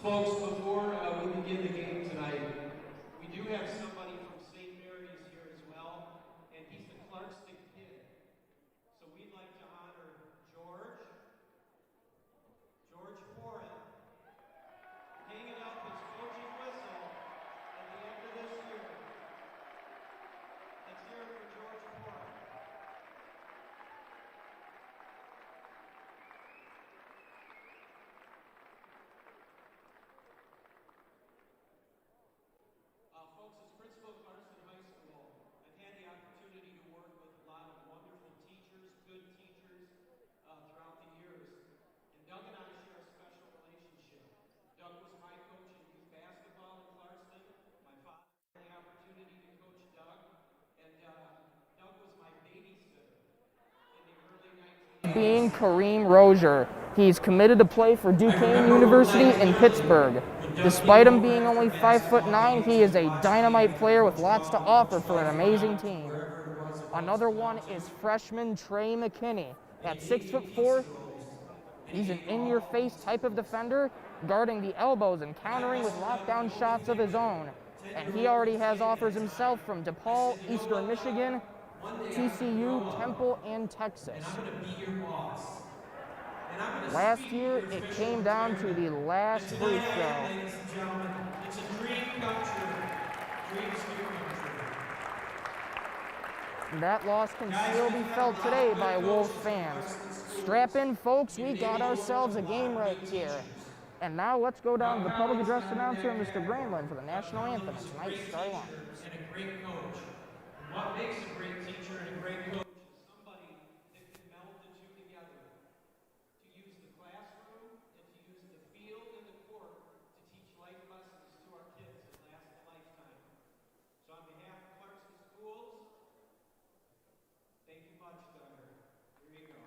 Folks, before we begin the game tonight, we do have somebody from St. Mary's here as well, and he's the Clarkston Kid. So we'd like to honor George Foran, hanging up his coach's whistle at the end of this year. Let's hear it for George Foran. Folks, as principal of Clarkston High School, I've had the opportunity to work with a lot of wonderful teachers, good teachers, throughout the years. And Doug and I share a special relationship. Doug was my coach in youth basketball in Clarkston. My father had the opportunity to coach Doug. And Doug was my babysitter in the early 1980s. Being Kareem Rozier. He's committed to play for Duquesne University in Pittsburgh. Despite him being only 5'9", he is a dynamite player with lots to offer for an amazing team. Another one is freshman Trey McKinney. At 6'4", he's an in-your-face type of defender, guarding the elbows and countering with lockdown shots of his own. And he already has offers himself from DePaul, Eastern Michigan, TCU, Temple, and Texas. Last year, it came down to the last free throw. It's a dream come true. Dreams do come true. That loss can still be felt today by Wolves fans. Strap in, folks, we got ourselves a game right here. And now let's go down to the public address announcer, Mr. Granlund, for the national anthem at tonight's starting line. And a great coach. What makes a great teacher and a great coach is somebody that can meld the two together. To use the classroom and to use the field and the court to teach life lessons to our kids that last a lifetime. So on behalf of Clarkston Schools, thank you much, Duggar. Here you go.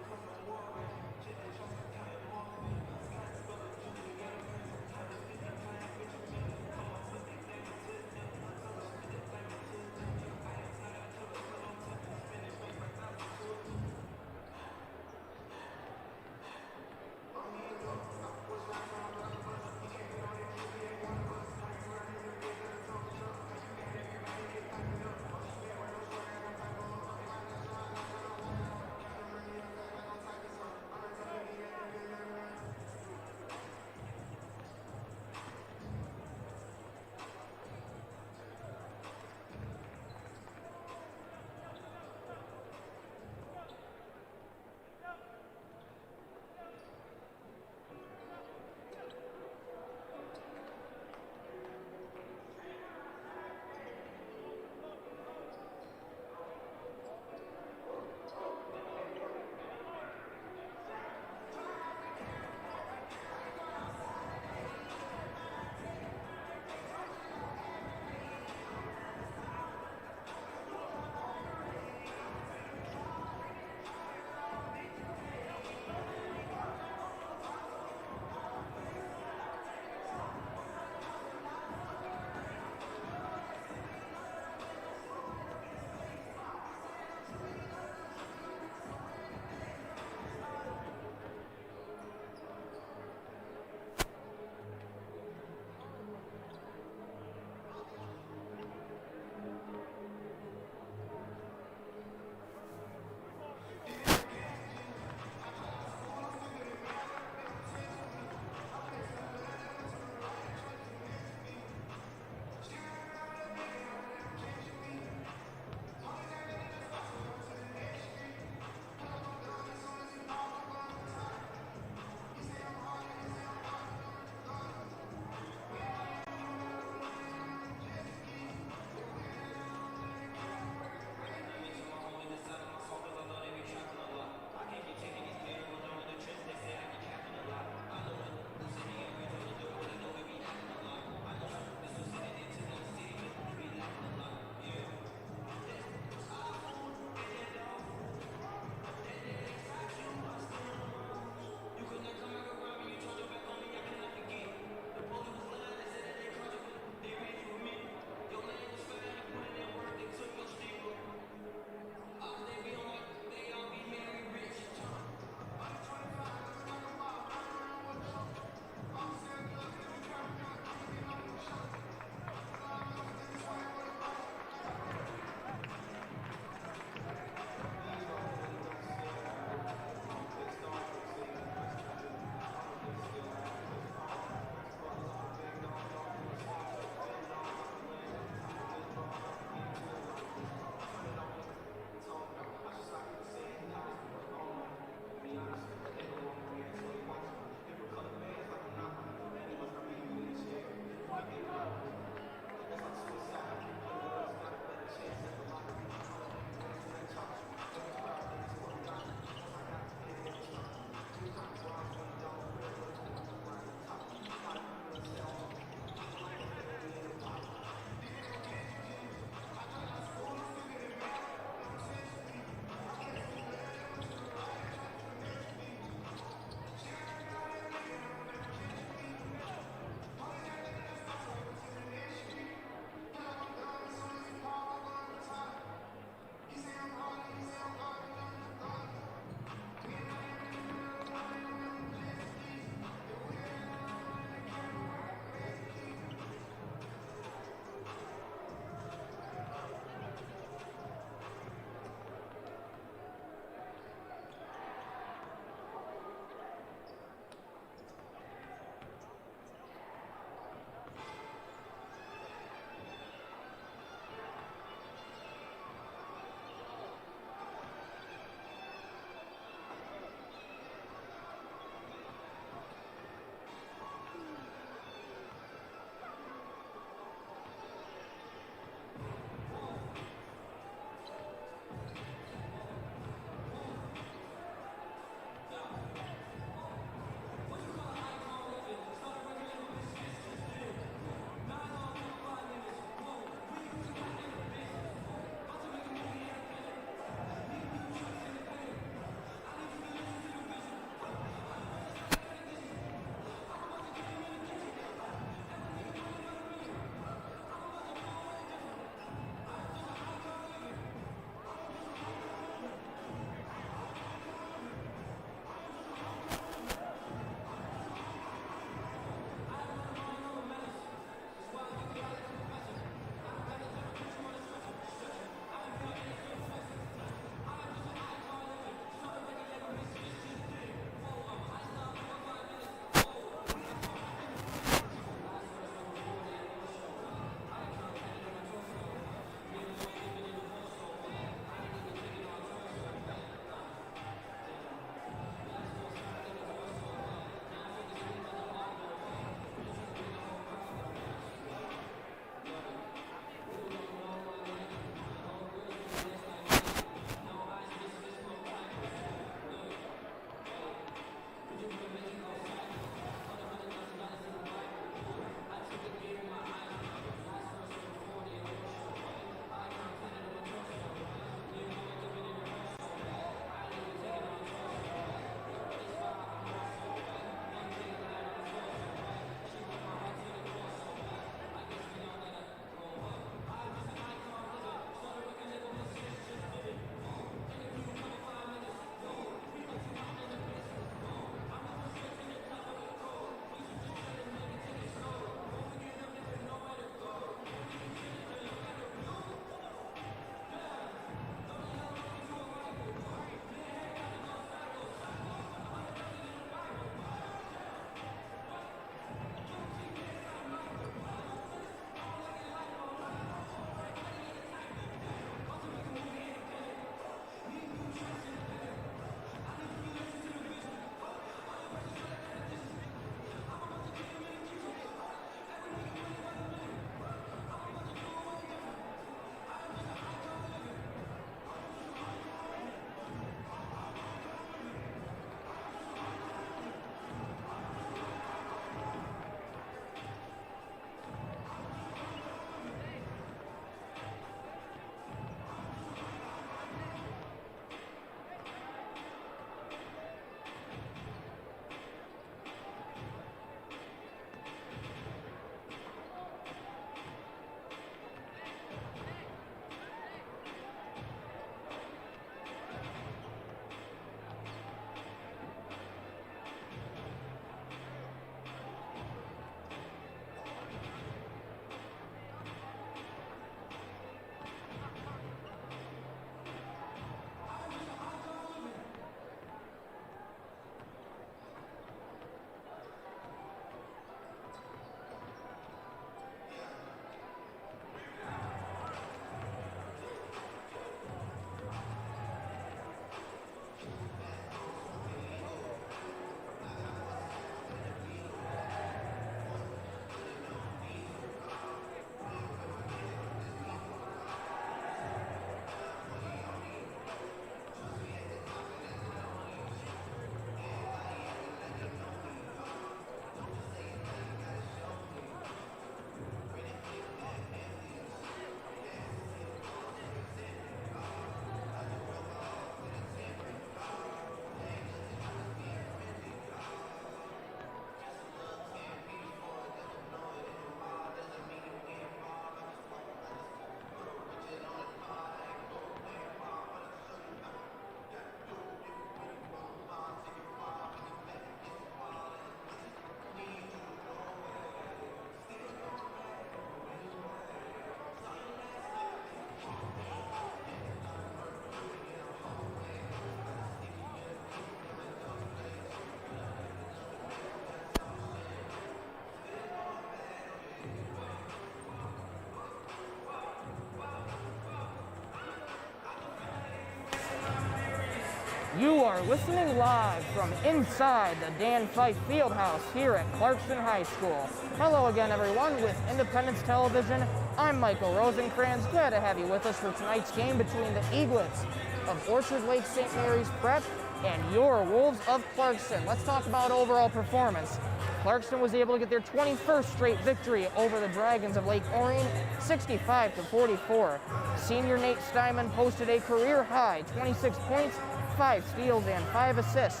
You are listening live from inside the Dan Fife Fieldhouse here at Clarkston High School. Hello again, everyone, with Independence Television. I'm Michael Rosencrans. Glad to have you with us for tonight's game between the Eaglets of Orchard Lake St. Mary's Prep and your Wolves of Clarkston. Let's talk about overall performance. Clarkston was able to get their 21st straight victory over the Dragons of Lake Orion, 65-44. Senior Nate Steinman posted a career high 26 points, 5 steals, and 5 assists.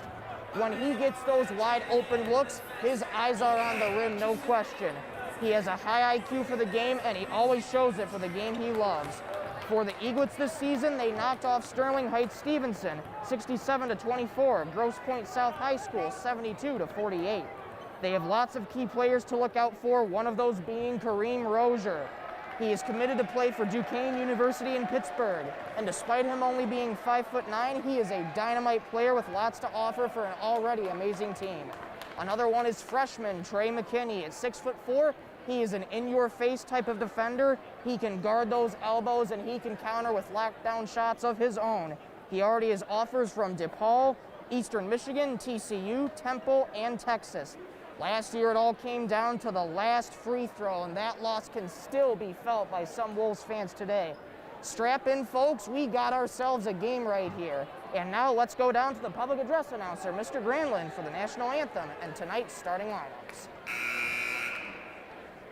When he gets those wide open looks, his eyes are on the rim, no question. He has a high IQ for the game, and he always shows it for the game he loves. For the Eaglets this season, they knocked off Sterling Heights Stevenson, 67-24, Grosse Pointe South High School, 72-48. They have lots of key players to look out for, one of those being Kareem Rozier. He is committed to play for Duquesne University in Pittsburgh, and despite him only being 5'9", he is a dynamite player with lots to offer for an already amazing team. Another one is freshman Trey McKinney at 6'4". He is an in-your-face type of defender. He can guard those elbows, and he can counter with lockdown shots of his own. He already has offers from DePaul, Eastern Michigan, TCU, Temple, and Texas. Last year, it all came down to the last free throw, and that loss can still be felt by some Wolves fans today. Strap in, folks. We got ourselves a game right here. And now let's go down to the public address announcer, Mr. Granlund, for the national anthem and tonight's starting lineups.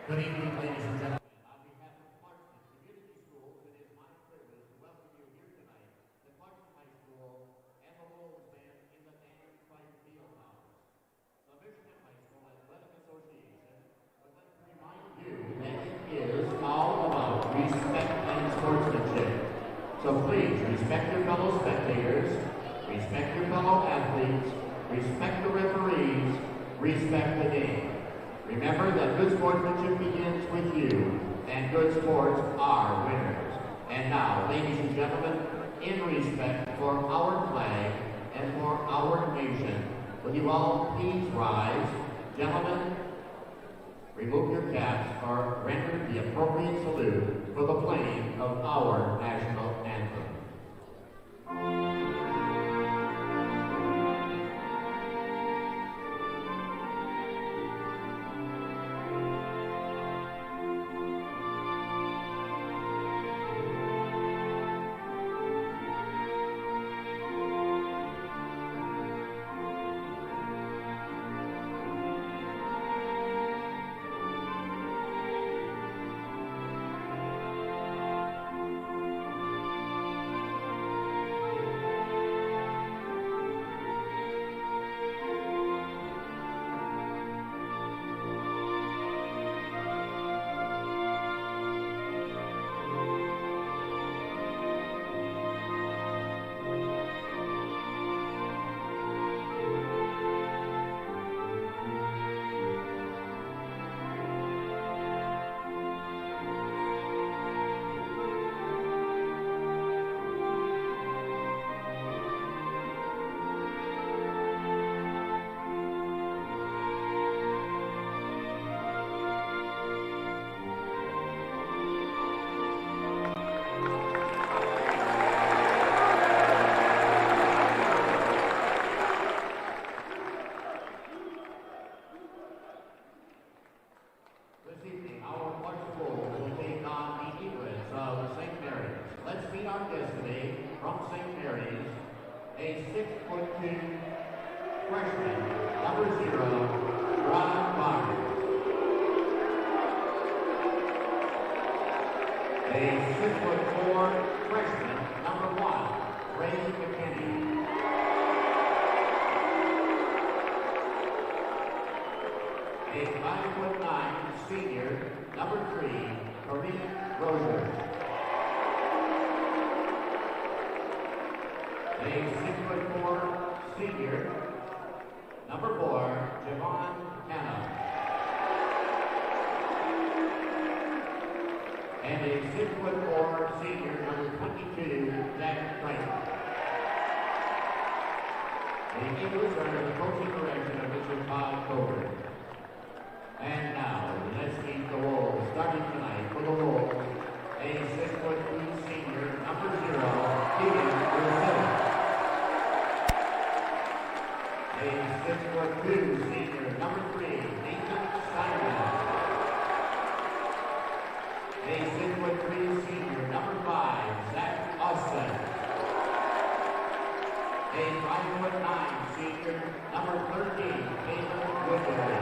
Good evening, ladies and gentlemen. On behalf of Clarkston Community Schools, it is my privilege to welcome you here tonight to Clarkston High School and the Wolves band in the Dan Fife Fieldhouse. The Michigan High School Athletic Association would like to remind you that it is all about respect and sportsmanship. So please respect your fellow spectators, respect your fellow athletes, respect the referees, respect the game. Remember that good sportsmanship begins with you, and good sports are winners. And now, ladies and gentlemen, in respect for our flag and for our nation, will you all please rise? Gentlemen, remove your caps or render the appropriate salute for the playing of our national anthem. A 6'3" senior, number 5, Zach Austin. A 5'9" senior, number 13, Caleb Woodbury.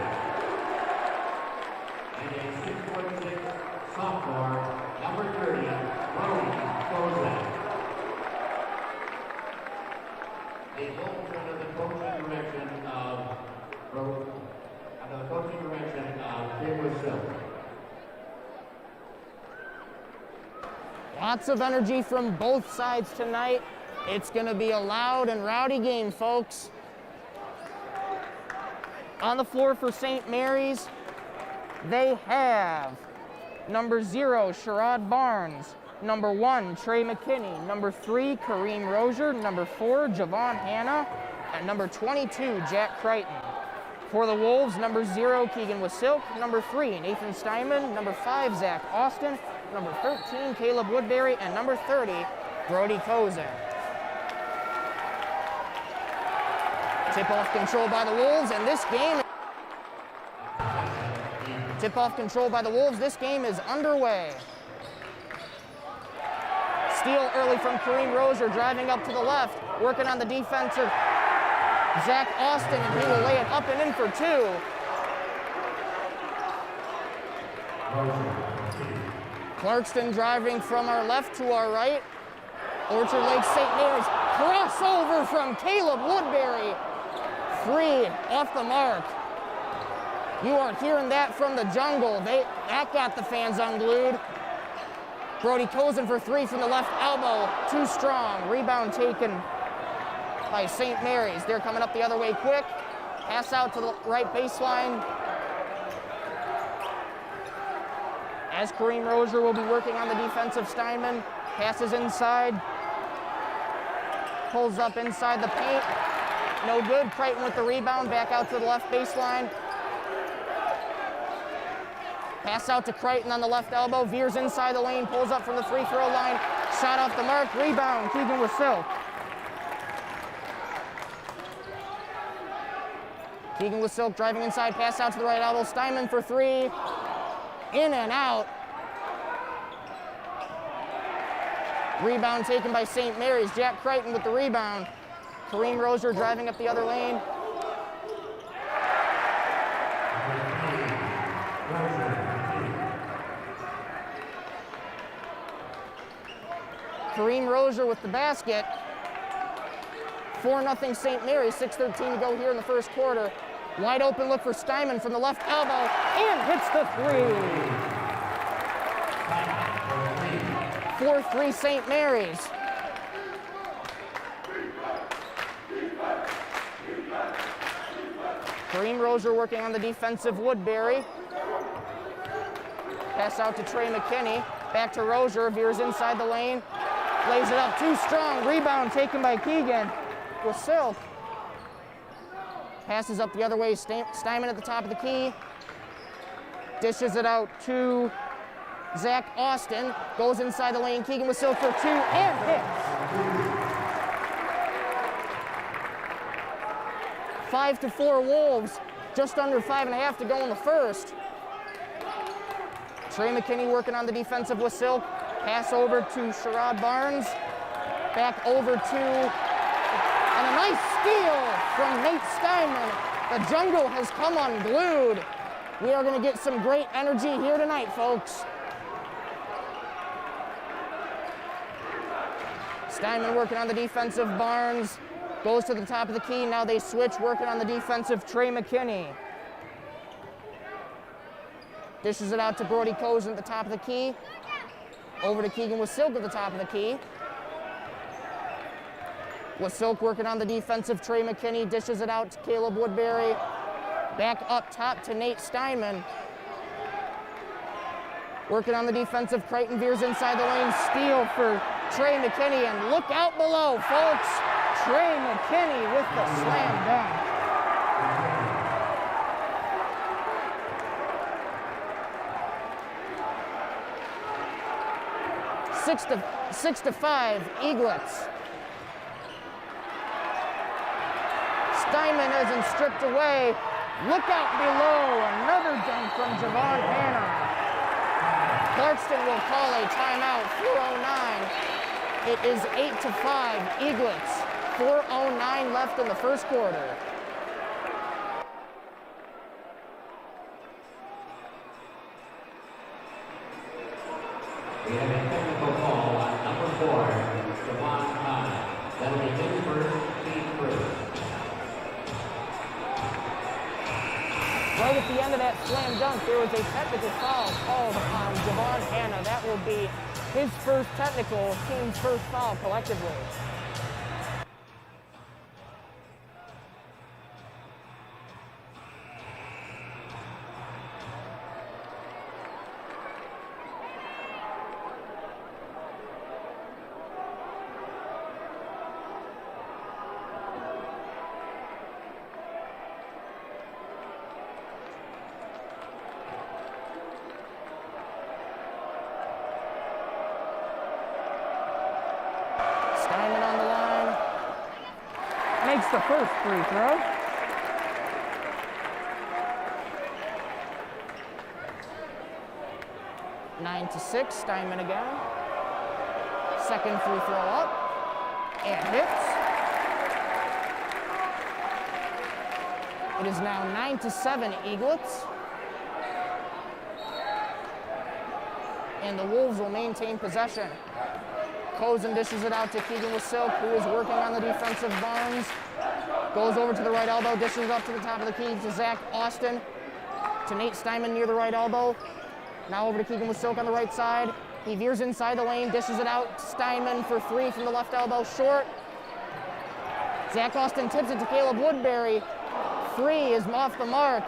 And a 6'6" sophomore, number 30, Brody Kozak. The Wolves under the coaching direction of Kim Wasilk. Lots of energy from both sides tonight. It's going to be a loud and rowdy game, folks. On the floor for St. Mary's, they have number 0, Sherrod Barnes, number 1, Trey McKinney, number 3, Kareem Rozier, number 4, Javon Hanna, and number 22, Jack Crichton. For the Wolves, number 0, Keegan Wasilk, number 3, Nathan Steinman, number 5, Zach Austin, number 13, Caleb Woodbury, and number 30, Brody Kozak. Tip-off control by the Wolves, and this game... Tip-off control by the Wolves, this game is underway. Steal early from Kareem Rozier, driving up to the left, working on the defensive Zach Austin, and he will lay it up and in for 2. Clarkston driving from our left to our right. Orchard Lake St. Mary's crossover from Caleb Woodbury. 3 off the mark. You are hearing that from the jungle. That got the fans unglued. Brody Kozak for 3 from the left elbow. Too strong. Rebound taken by St. Mary's. They're coming up the other way quick. Pass out to the right baseline. As Kareem Rozier will be working on the defensive Steinman. Passes inside. Pulls up inside the paint. No good. Crichton with the rebound. Back out to the left baseline. Pass out to Crichton on the left elbow. Veers inside the lane. Pulls up from the free throw line. Shot off the mark. Rebound. Keegan Wasilk. Keegan Wasilk driving inside. Pass out to the right elbow. Steinman for 3. In and out. Rebound taken by St. Mary's. Jack Crichton with the rebound. Kareem Rozier driving up the other lane. Kareem Rozier with the basket. 4-0 St. Mary's, 6:13 to go here in the first quarter. Wide open look for Steinman from the left elbow, and hits the 3. 4-3 St. Mary's. Kareem Rozier working on the defensive Woodbury. Pass out to Trey McKinney. Back to Rozier, veers inside the lane. Lays it up, too strong. Rebound taken by Keegan Wasilk. Passes up the other way. Steinman at the top of the key. Dishes it out to Zach Austin. Goes inside the lane. Keegan Wasilk for 2 and hits. 5-4 Wolves. Just under 5.5 to go in the first. Trey McKinney working on the defensive Wasilk. Pass over to Sherrod Barnes. Back over to, and a nice steal from Nate Steinman. The jungle has come unglued. We are going to get some great energy here tonight, folks. Steinman working on the defensive Barnes. Goes to the top of the key. Now they switch, working on the defensive Trey McKinney. Dishes it out to Brody Kozak at the top of the key. Over to Keegan Wasilk at the top of the key. Wasilk working on the defensive Trey McKinney. Dishes it out to Caleb Woodbury. Back up top to Nate Steinman. Working on the defensive Crichton, veers inside the lane. Steal for Trey McKinney. And look out below, folks. Trey McKinney with the slam dunk. Six to 5, Eaglets. Steinman isn't stripped away. Look out below, another dunk from Javon Hanna. Clarkston will call a timeout, 4:09. It is 8-5, Eaglets. 4:09 left in the first quarter. We have a technical call on number 4, Javon Khan. That'll be his first, team first. Right at the end of that slam dunk, there was a technical foul called on Javon Hanna. That will be his first technical, team's first foul collectively. Steinman on the line. Makes the first free throw. Nine to 6, Steinman again. Second free throw up. And hits. It is now 9-7 Eaglets. And the Wolves will maintain possession. Cozen dishes it out to Keegan Wasilk, who is working on the defensive Barnes. Goes over to the right elbow, dishes it up to the top of the key to Zach Austin. To Nate Steinman near the right elbow. Now over to Keegan Wasilk on the right side. He veers inside the lane, dishes it out to Steinman for 3 from the left elbow, short. Zach Austin tips it to Caleb Woodbury. 3 is off the mark.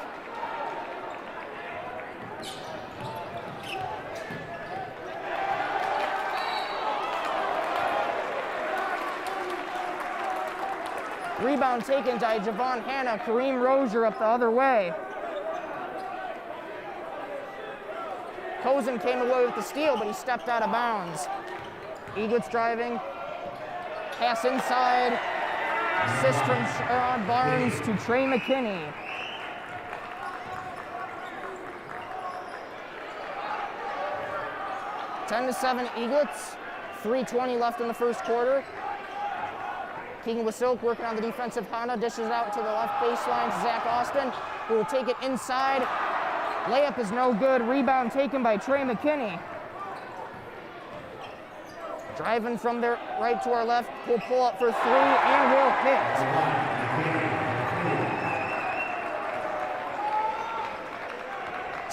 Rebound taken by Javon Hanna. Kareem Rozier up the other way. Cozen came away with the steal, but he stepped out of bounds. Eaglets driving. Pass inside. Assist from Sherrod Barnes to Trey McKinney. Ten to 7 Eaglets. 3:20 left in the first quarter. Keegan Wasilk working on the defensive Honda, dishes out to the left baseline to Zach Austin, who will take it inside. Layup is no good. Rebound taken by Trey McKinney. Driving from their right to our left, will pull up for 3 and will hit.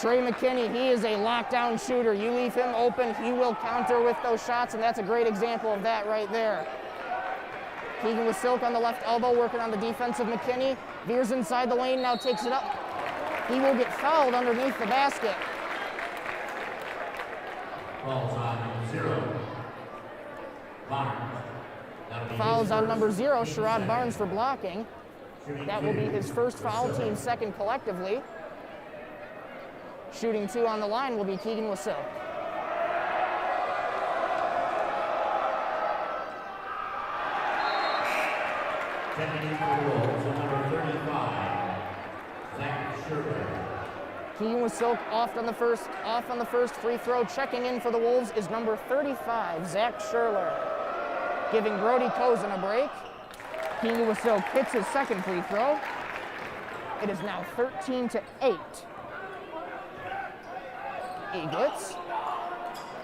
Trey McKinney, he is a lockdown shooter. You leave him open, he will counter with those shots, and that's a great example of that right there. Keegan Wasilk on the left elbow, working on the defensive McKinney. Veers inside the lane, now takes it up. He will get fouled underneath the basket. Falls on 0. Barnes. Fouls on number 0, Sherrod Barnes for blocking. That will be his first foul, team second collectively. Shooting 2 on the line will be Keegan Wasilk. Checking in for the Wolves, number 35, Zach Sherler. Keegan Wasilk off on the first free throw. Checking in for the Wolves is number 35, Zach Sherler. Giving Brody Cozen a break. Keegan Wasilk hits his second free throw. It is now 13-8. Eaglets.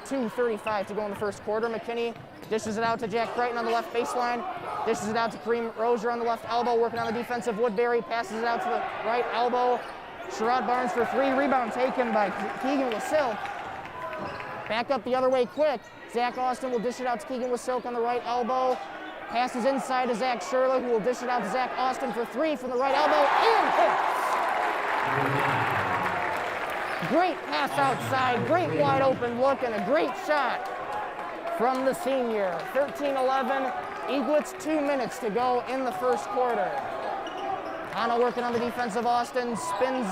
2:35 to go in the first quarter. McKinney dishes it out to Jack Crichton on the left baseline. Dishes it out to Kareem Rozier on the left elbow, working on the defensive Woodbury. Passes it out to the right elbow. Sherrod Barnes for 3. Rebound taken by Keegan Wasilk. Back up the other way quick. Zach Austin will dish it out to Keegan Wasilk on the right elbow. Passes inside to Zach Sherler, who will dish it out to Zach Austin for 3 from the right elbow, and hits. Great pass outside, great wide open look, and a great shot from the senior. 13-11, Eaglets, 2 minutes to go in the first quarter. Hanna working on the defensive Austin, spins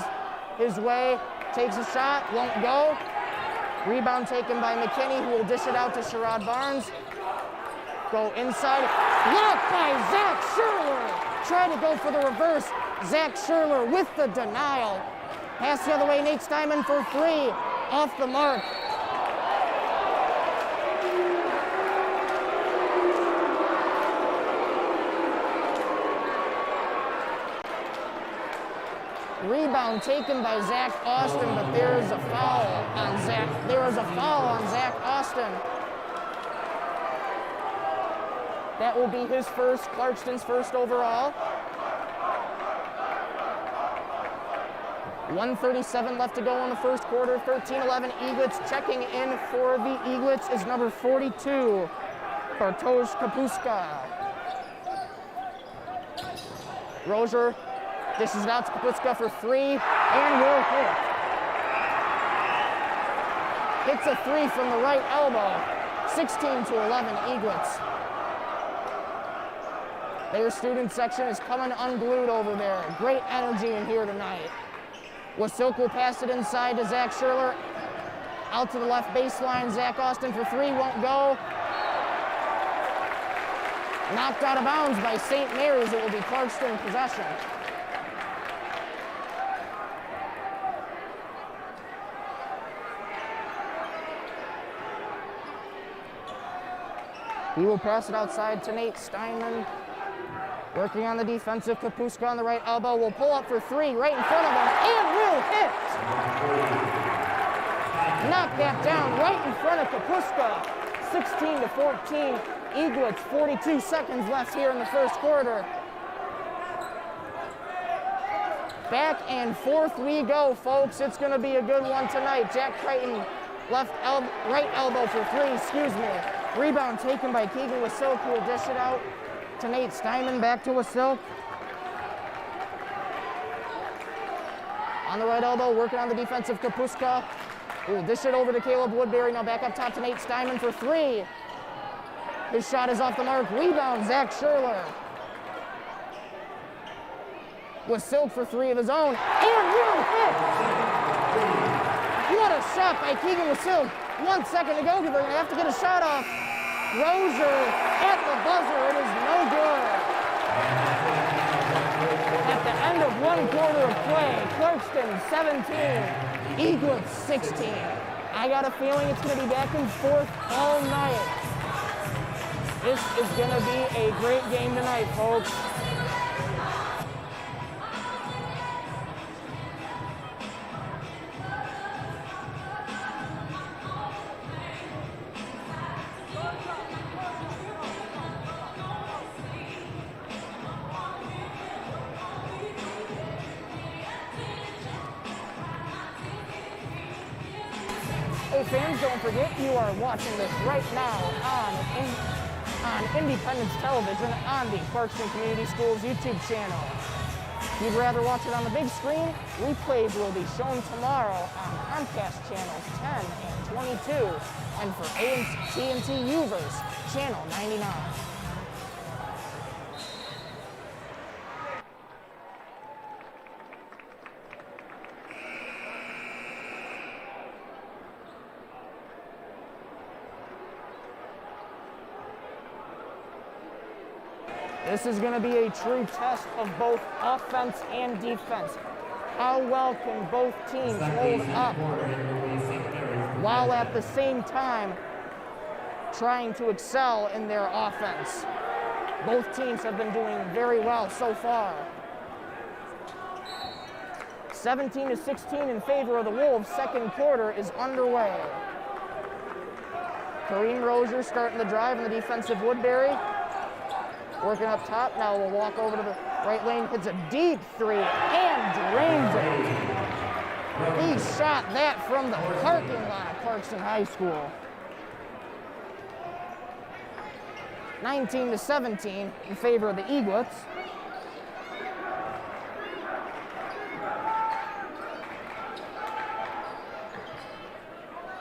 his way, takes a shot, won't go. Rebound taken by McKinney, who will dish it out to Sherrod Barnes. Go inside, blocked by Zach Sherler. Try to go for the reverse. Zach Sherler with the denial. Pass the other way, Nate Steinman for 3, off the mark. Rebound taken by Zach Austin, but there is a foul on Zach Austin. That will be his first, Clarkston's first overall. 1:37 left to go in the first quarter. 13-11 Eaglets. Checking in for the Eaglets is number 42, Bartosz Kapuska. Rozier dishes it out to Kapuska for three, and will hit. Hits a three from the right elbow. 16-11 Eaglets. Their student section is coming unglued over there. Great energy in here tonight. Wasilk will pass it inside to Zach Scherler. Out to the left baseline. Zach Austin for three, won't go. Knocked out of bounds by St. Mary's. It will be Clarkston possession. He will pass it outside to Nate Steinman. Working on the defensive, Kapuska on the right elbow will pull up for three right in front of him and will hit. Knock that down right in front of Kapuska. 16-14, Eaglets, 42 seconds left here in the first quarter. Back and forth we go, folks. It's going to be a good one tonight. Jack Crichton, right elbow for three, Rebound taken by Keegan Wasilk, who will dish it out to Nate Steinman, back to Wasilk. On the right elbow, working on the defensive, Kapuska. Will dish it over to Caleb Woodbury. Now back up top to Nate Steinman for three. His shot is off the mark. Rebound, Zach Scherler. Wasilk for three of his own. And will hit! What a shot by Keegan Wasilk. 1 second to go, they're going to have to get a shot off. Rozier at the buzzer, it is no good. At the end of 1 quarter of play, Clarkston 17, Eaglets 16. I got a feeling it's going to be back and forth all night. This is going to be a great game tonight, folks. Hey fans, don't forget you are watching this right now on Independence Television on the Clarkston Community Schools YouTube channel. If you'd rather watch it on the big screen, replays will be shown tomorrow on Comcast channels 10 and 22, and for AT&T Uverse, channel 99. This is going to be a true test of both offense and defense. How well can both teams hold up while at the same time trying to excel in their offense? Both teams have been doing very well so far. 17-16 in favor of the Wolves. Second quarter is underway. Kareem Rozier starting the drive in the defensive Woodbury. Working up top, now we'll walk over to the right lane, hits a deep three, and drains it. He shot that from the parking lot of Clarkston High School. 19-17 in favor of the Eaglets.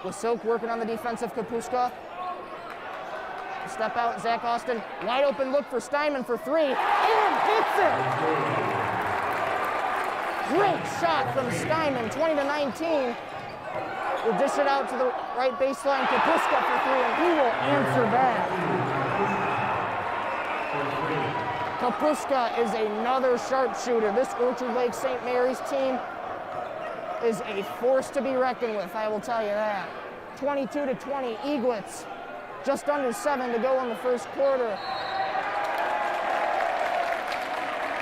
Wasilk working on the defensive, Kapuska. Step out, Zach Austin, wide open look for Steinman for three, and hits it! Great shot from Steinman, 20-19. Will dish it out to the right baseline, Kapuska for three, and he will answer back. Kapuska is another sharpshooter. This Orchard Lake St. Mary's team is a force to be reckoned with, I will tell you that. 22-20, Eaglets. Just under 7 to go in the first quarter.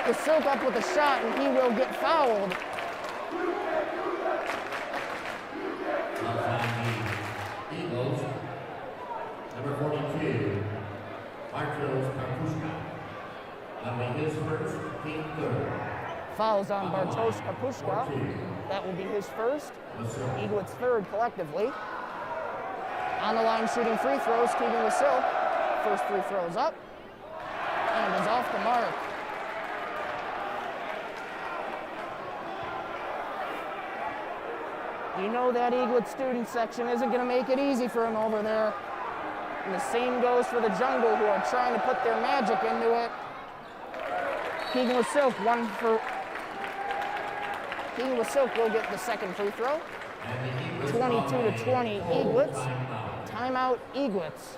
Wasilk up with a shot, and he will get fouled. Outside the Eagles, number 42, Bartos Kapushka. That'll be his first, team third. Fouls on Bartosz Kapushka. That will be his first. Eaglets third collectively. On the line shooting free throws, Keegan Wasilk. First 3 throws up. And is off the mark. You know that Eaglet student section isn't going to make it easy for him over there. And the same goes for the Jungle, who are trying to put their magic into it. Keegan Wasilk will get the second free throw. 22-20 Eaglets. Timeout Eaglets.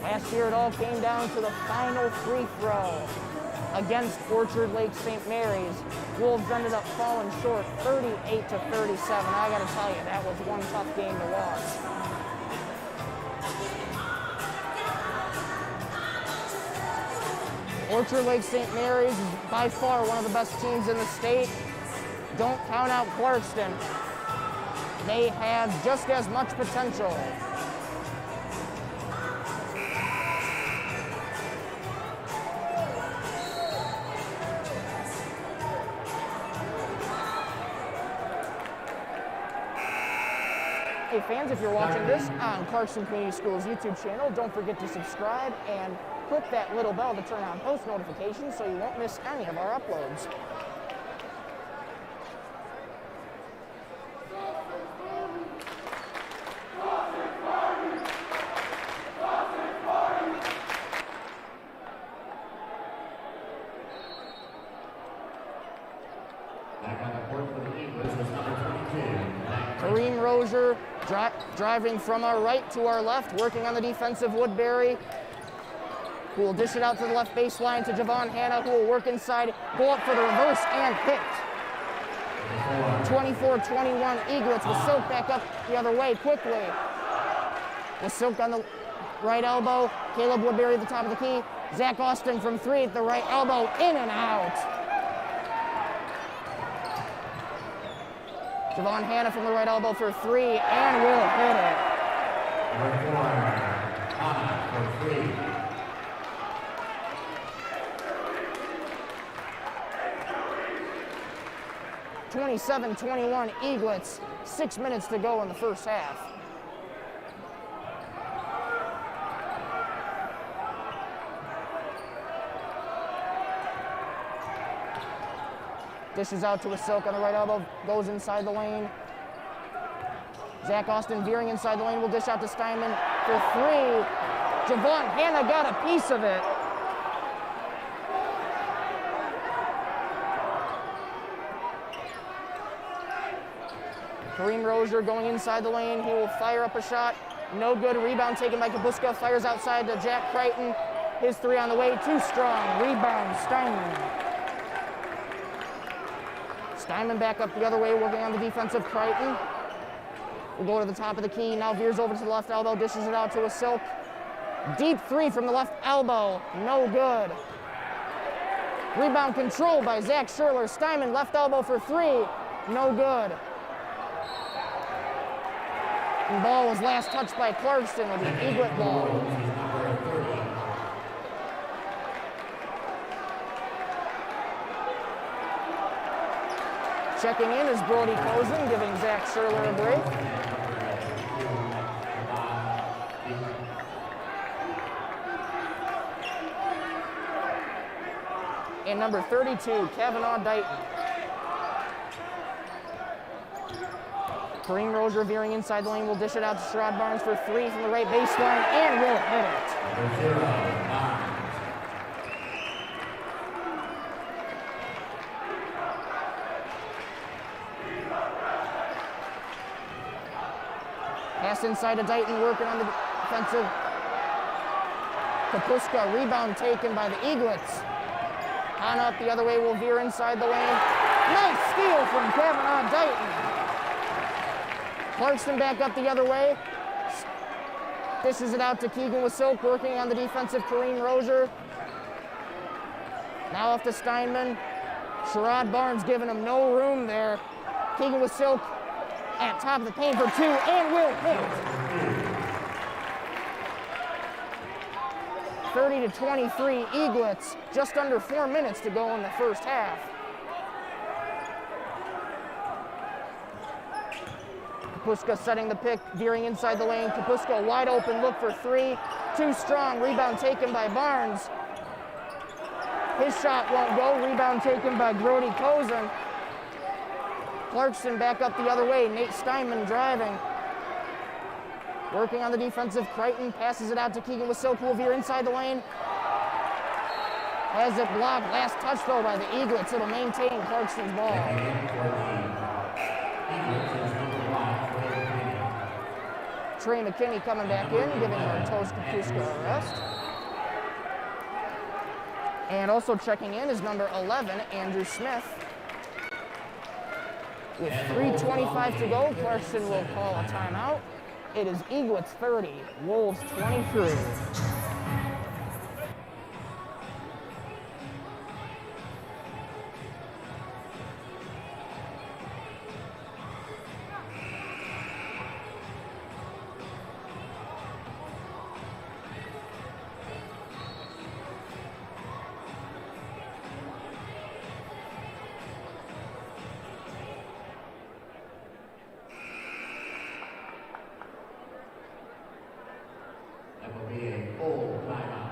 Last year it all came down to the final free throw against Orchard Lake St. Mary's. Wolves ended up falling short 38-37. I gotta tell you, that was one tough game to watch. Orchard Lake St. Mary's is by far one of the best teams in the state. Don't count out Clarkston. They have just as much potential. Hey fans, if you're watching this on Clarkston Community Schools YouTube channel, don't forget to subscribe and click that little bell to turn on post notifications so you won't miss any of our uploads. Back on the court for the Eagles is number 22. Kareem Rozier driving from our right to our left, working on the defensive Woodbury, who will dish it out to the left baseline to Javon Hanna, who will work inside, go up for the reverse and hit. 24-21 Eaglets. Wasilk back up the other way quickly. Wasilk on the right elbow. Caleb Woodbury at the top of the key. Zach Austin from 3 at the right elbow, in and out. Javon Hanna from the right elbow for 3 and will hit it. Number 4, Hanna for 3. 27-21 Eaglets. 6 minutes to go in the first half. Dishes out to Wasilk on the right elbow, goes inside the lane. Zach Austin veering inside the lane, will dish out to Steinman for 3. Javon Hanna got a piece of it. Kareem Rozier going inside the lane, he will fire up a shot. No good, rebound taken by Kapuska, fires outside to Jack Crichton. His 3 on the way, too strong, rebound Steinman. Steinman back up the other way, working on the defensive Crichton. Will go to the top of the key, now veers over to the left elbow, dishes it out to Wasilk. Deep 3 from the left elbow, no good. Rebound controlled by Zach Scherler. Steinman left elbow for 3, no good. The ball was last touched by Clarkston with the Eaglet ball. Checking in is Brody Cozen, giving Zach Scherler a break. And number 32, Kavanaugh Dighton. Kareem Rozier veering inside the lane, will dish it out to Sherrod Barnes for 3 from the right baseline and will hit it. Pass inside to Dighton, working on the defensive. Kapuska, rebound taken by the Eaglets. Hannah up the other way will veer inside the lane. Nice steal from Kavanaugh Dighton. Clarkston back up the other way. Dishes it out to Keegan with Silk, working on the defensive Kareem Rozier. Now off to Steinman. Sherrod Barnes giving him no room there. Keegan with Silk at top of the paint for two and will hit. 30-23 Eaglets, just under 4 minutes to go in the first half. Kapuska setting the pick, veering inside the lane. Kapuska wide open, look for three. Too strong, rebound taken by Barnes. His shot won't go, rebound taken by Brody Cozen. Clarkston back up the other way, Nate Steinman driving. Working on the defensive, Crichton passes it out to Keegan with Silk, who will veer inside the lane. Has it blocked, last touch though by the Eaglets. It'll maintain Clarkston's ball. Trey McKinney coming back in, giving Martos Kapuska a rest. And also checking in is number 11, Andrew Smith. With 3:25 to go, Clarkston will call a timeout. It is Eaglets 30, Wolves 23. That will be a full timeout.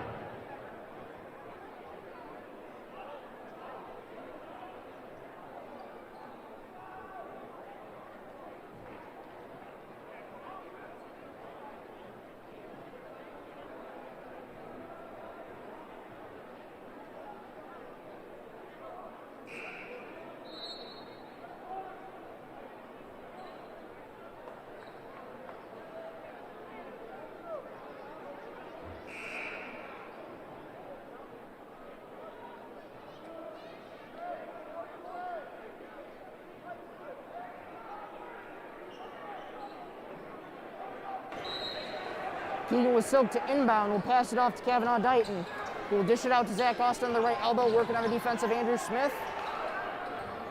Keegan with Silk to inbound, will pass it off to Kavanaugh Dighton, who will dish it out to Zach Austin on the right elbow, working on the defensive Andrew Smith.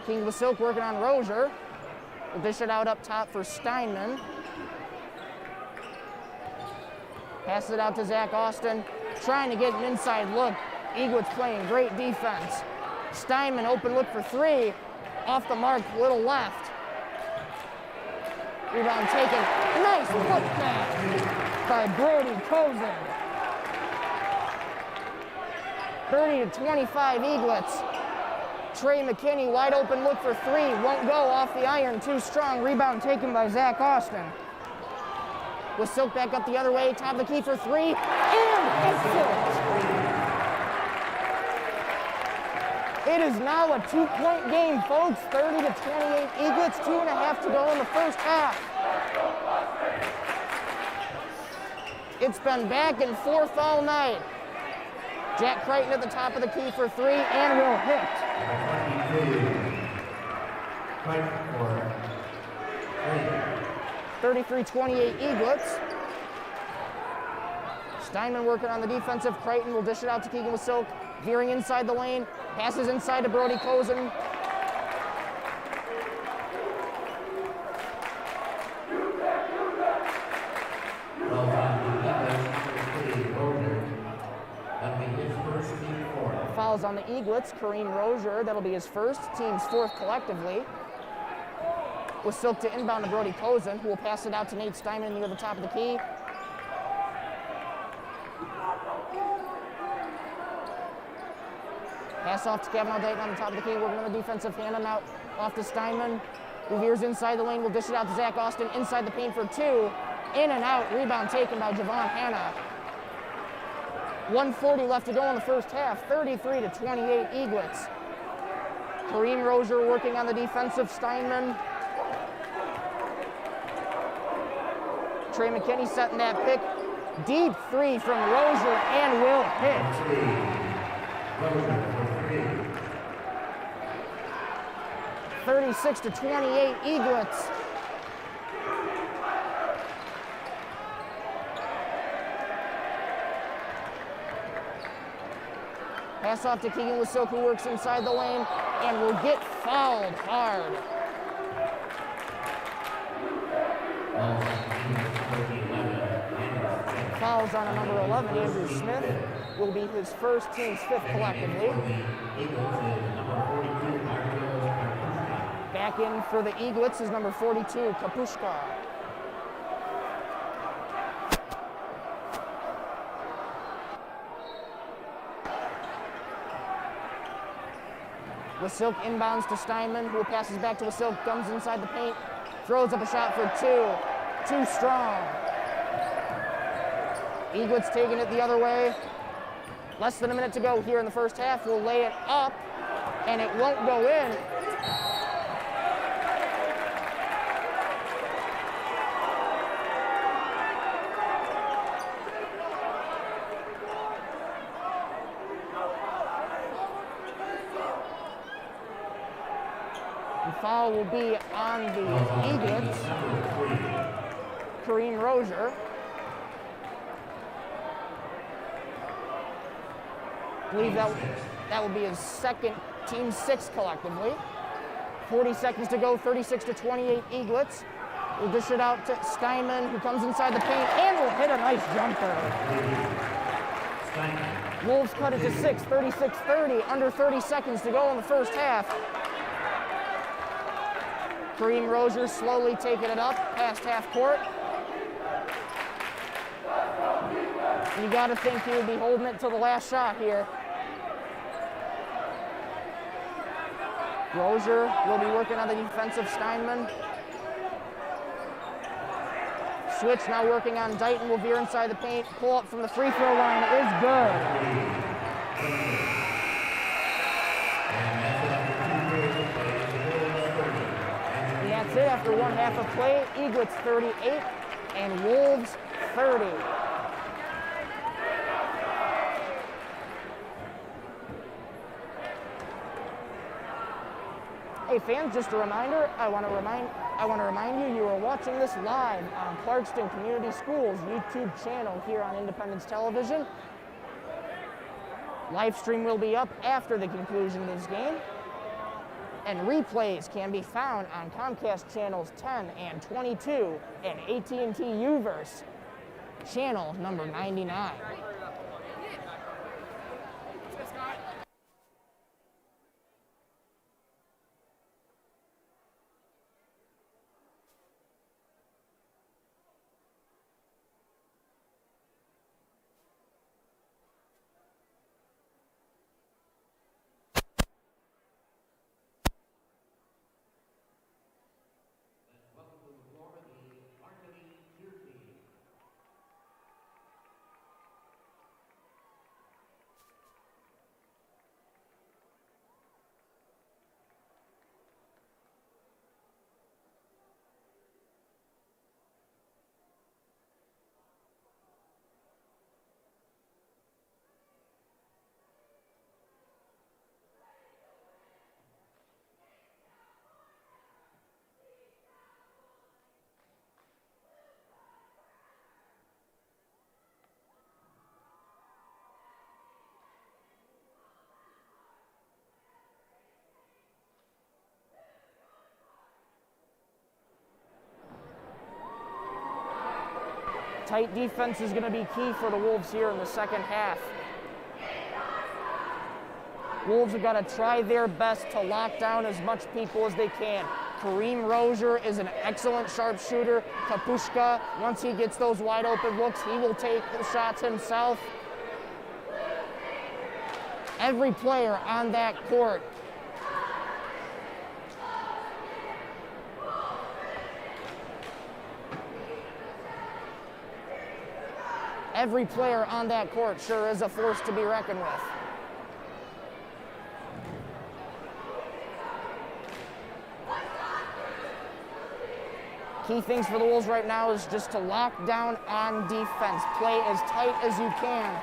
Keegan with Silk working on Rozier. Will dish it out up top for Steinman. Passes it out to Zach Austin, trying to get an inside look. Eaglets playing great defense. Steinman open look for three, off the mark, little left. Rebound taken, nice putback by Brody Cozen. 30-25 Eaglets. Trey McKinney, wide open look for three, won't go, off the iron, too strong. Rebound taken by Zach Austin. With Silk back up the other way, top of the key for three, and hits it. It is now a 2-point game, folks. 30-28 Eaglets, 2.5 to go in the first half. It's been back and forth all night. Jack Crichton at the top of the key for three and will hit. 33-28 Eaglets. Steinman working on the defensive. Crichton will dish it out to Keegan with Silk. Veering inside the lane. Passes inside to Brody Cozen. Fouls on the Eaglets. Kareem Rozier, that'll be his first, team's fourth collectively. With Silk to inbound to Brody Cozen, who will pass it out to Nate Steinman near the top of the key. Pass off to Kavanaugh Dighton on the top of the key, working on the defensive hand out off to Steinman, who veers inside the lane, will dish it out to Zach Austin, inside the paint for two, in and out, rebound taken by Javon Hanna. 1:40 left to go in the first half, 33-28 Eaglets. Kareem Rozier working on the defensive, Steinman. Trey McKinney setting that pick. Deep three from Rozier and will hit. 36-28 Eaglets. Pass off to Keegan Wasilk, who works inside the lane and will get fouled hard. Fouls on number 11, Andrew Smith, will be his first, team's fifth collectively. Back in for the Eaglets is number 42, Kapushka. Wasilk inbounds to Steinman, who passes back to Wasilk, comes inside the paint, throws up a shot for two. Too strong. Eaglets taking it the other way. Less than a minute to go here in the first half. Will lay it up, and it won't go in. The foul will be on the Eaglets. Kareem Rozier. I believe that will be his second, team sixth collectively. 40 seconds to go, 36-28 Eaglets. We'll dish it out to Steinman, who comes inside the paint and will hit a nice jumper. Wolves cut it to 6, 36-30, under 30 seconds to go in the first half. Kareem Rozier slowly taking it up past half court. You got to think he would be holding it to the last shot here. Rozier will be working on the defensive Steinman. Switch now working on Dighton, will veer inside the paint, pull up from the free throw line, it is good. And that's it after one half of play. Eaglets 38 and Wolves 30. Hey fans, just a reminder, I want to remind you, you are watching this live on Clarkston Community Schools YouTube channel here on Independence Television. Live stream will be up after the conclusion of this game. And replays can be found on Comcast channels 10 and 22 and AT&T Uverse channel number 99. Tight defense is going to be key for the Wolves here in the second half. Wolves have got to try their best to lock down as much people as they can. Kareem Rozier is an excellent sharpshooter. Kapushka, once he gets those wide open looks, he will take the shots himself. Every player on that court sure is a force to be reckoned with. Key things for the Wolves right now is just to lock down on defense. Play as tight as you can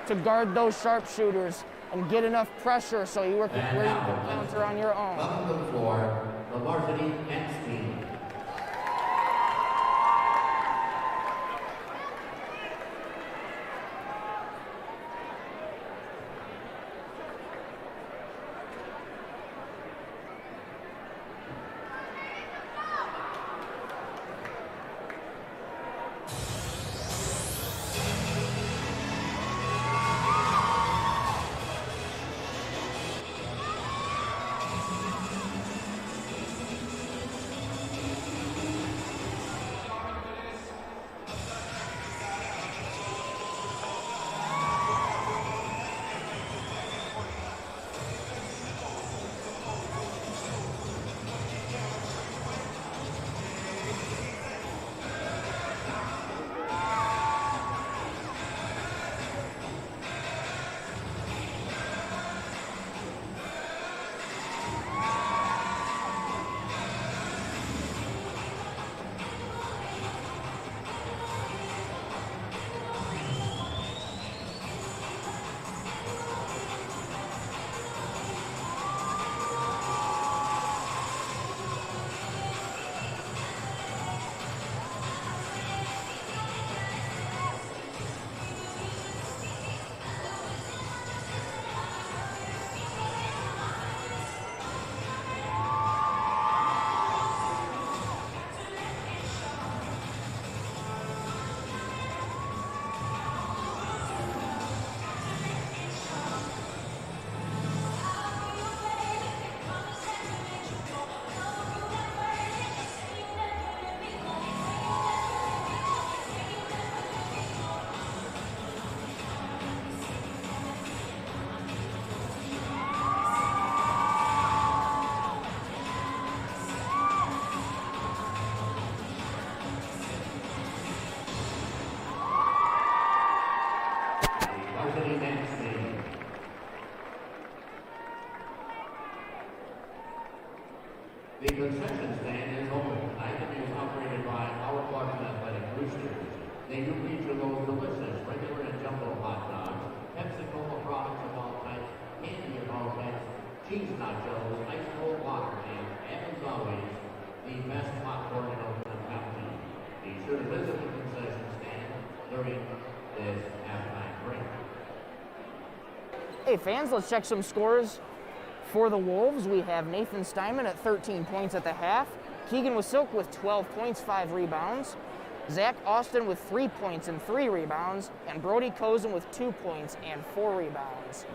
to guard those sharpshooters. and get enough pressure so you work And where you now, can counter on your own. welcome to the floor, the varsity men's team. Varsity men's team. The concession stand is open tonight and is operated by our Clarkson Athletic Boosters. They do feature those delicious regular and jumbo hot dogs, Pepsi-Cola products of all types, candy of all types, cheese nachos, ice cold water, and as always, the best popcorn in Oakland County. Be sure to visit the concession stand during this halftime break. Hey fans, let's check some scores. For the Wolves, we have Nathan Steinman at 13 points at the half, Keegan Wasilk with 12 points, 5 rebounds, Zach Austin with 3 points and 3 rebounds, and Brody Kozen with 2 points and 4 rebounds.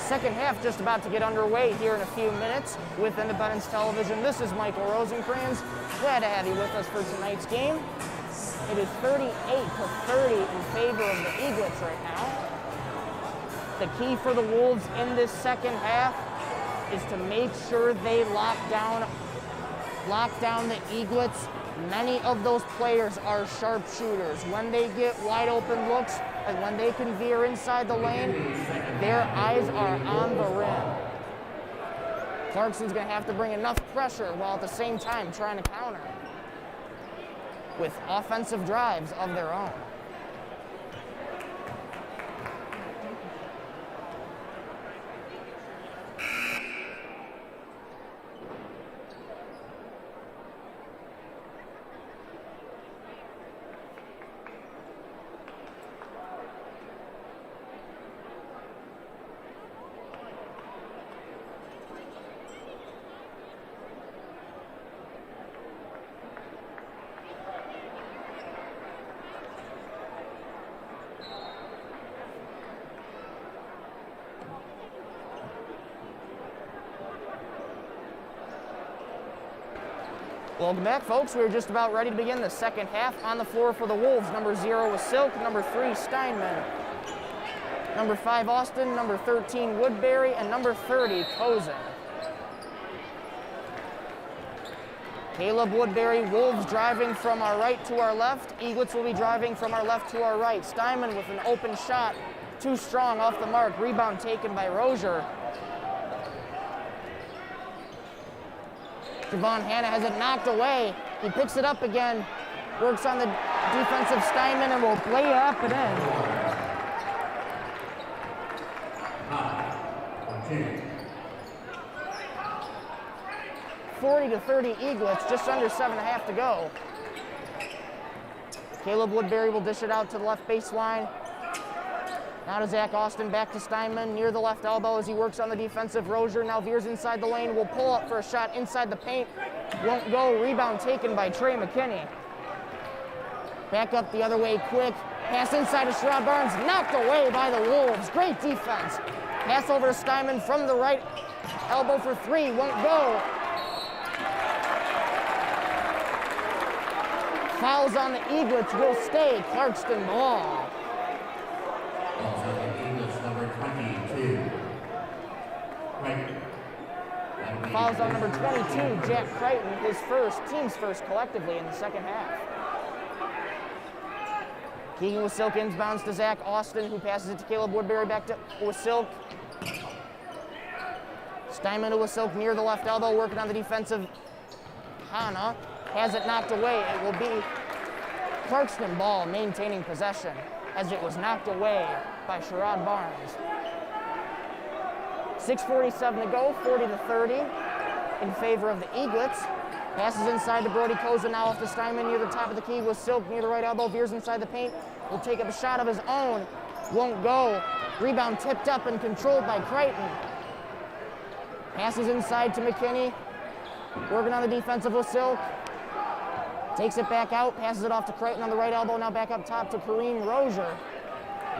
Second half just about to get underway here in a few minutes with Independence Television. This is Michael Rosencrans. Glad to have you with us for tonight's game. It is 38-30 in favor of the Eaglets right now. The key for the Wolves in this second half is to make sure they lock down the Eaglets. Many of those players are sharpshooters. When they get wide open looks and when they can veer inside the lane, their eyes are on the rim. Clarkson's going to have to bring enough pressure while at the same time trying to counter with offensive drives of their own. Welcome back, folks. We're just about ready to begin the second half. On the floor for the Wolves, number 0 was Silk, number 3 Steinman, number 5 Austin, number 13 Woodbury, and number 30 Cozen. Caleb Woodbury, Wolves driving from our right to our left. Eaglets will be driving from our left to our right. Steinman with an open shot, too strong, off the mark. Rebound taken by Rozier. Javon Hanna has it knocked away. He picks it up again, works on the defensive Steinman, and will play up and in. 40-30 Eaglets, just under 7.5 to go. Caleb Woodbury will dish it out to the left baseline. Now to Zach Austin, back to Steinman, near the left elbow as he works on the defensive. Rozier now veers inside the lane, will pull up for a shot inside the paint. Won't go, rebound taken by Trey McKinney. Back up the other way quick, pass inside to Sherrod Barnes, knocked away by the Wolves. Great defense. Pass over to Steinman from the right elbow for 3, won't go. Fouls on the Eaglets will stay, Clarkston ball. Number 22. Right. Fouls on number 22, Jack Crichton, his first, team's first collectively in the second half. Keegan with Silk inbounds to Zach Austin, who passes it to Caleb Woodbury, back to Silk. Steinman to Silk near the left elbow, working on the defensive. Hanna has it knocked away. It will be Clarkston ball maintaining possession as it was knocked away by Sherrod Barnes. 6:47 to go, 40-30 in favor of the Eaglets. Passes inside to Brody Cozen, now off to Steinman near the top of the key with Silk near the right elbow, veers inside the paint, will take up a shot of his own, won't go. Rebound tipped up and controlled by Crichton. Passes inside to McKinney, working on the defensive with Silk. Takes it back out, passes it off to Crichton on the right elbow, now back up top to Kareem Rozier.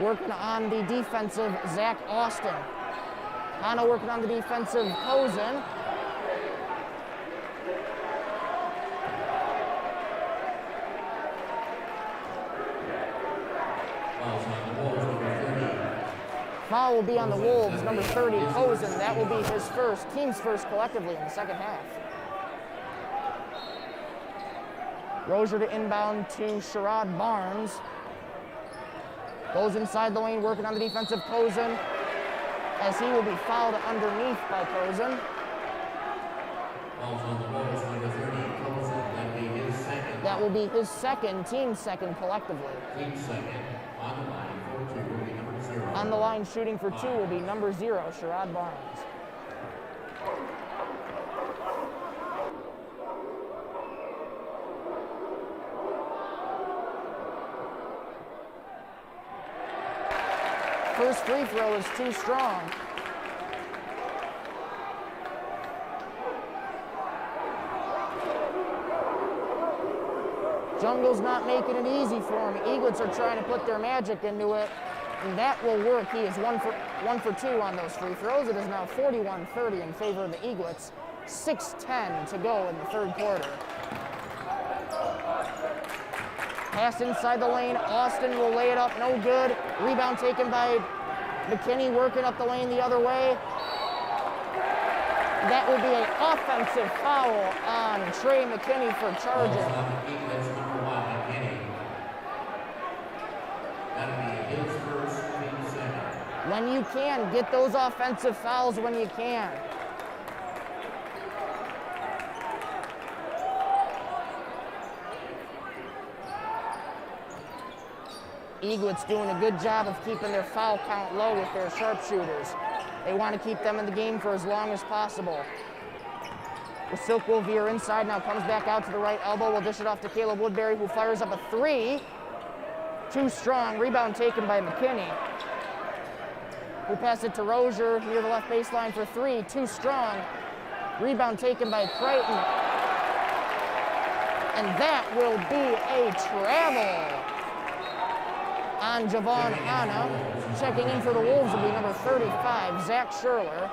Working on the defensive, Zach Austin. Hanna working on the defensive, Cozen. Foul will be on the Wolves, number 30, Cozen. That will be his first, team's first collectively in the second half. Rozier to inbound to Sherrod Barnes. Goes inside the lane, working on the defensive Cozen, as he will be fouled underneath by Cozen. Fouls on the Wolves, number 30, Cozen. That'll be his second. That will be his second, team's second collectively. Team second. On the line for 2 will be number 0. On the line shooting for 2 will be number 0, Sherrod Barnes. First free throw is too strong. Jungle's not making it easy for him. Eaglets are trying to put their magic into it. and that will work. He is one for 2 on those free throws. It is now 41-30 in favor of the Eaglets. 6:10 to go in the third quarter. Pass inside the lane. Austin will lay it up. No good. Rebound taken by McKinney, working up the lane the other way. That will be an offensive foul on Trey McKinney for charging. Eaglets number 1, McKinney. That'll be his first team center. When you can, get those offensive fouls when you can. Eaglets doing a good job of keeping their foul count low with their sharpshooters. They want to keep them in the game for as long as possible. Silk will veer inside, now comes back out to the right elbow. Will dish it off to Caleb Woodbury, who fires up a 3. Too strong. Rebound taken by McKinney, who passed it to Rozier near the left baseline for 3. Too strong. Rebound taken by Creighton. And that will be a travel on Javon Hanna. Checking in for the Wolves will be number 35, Zach Sherler.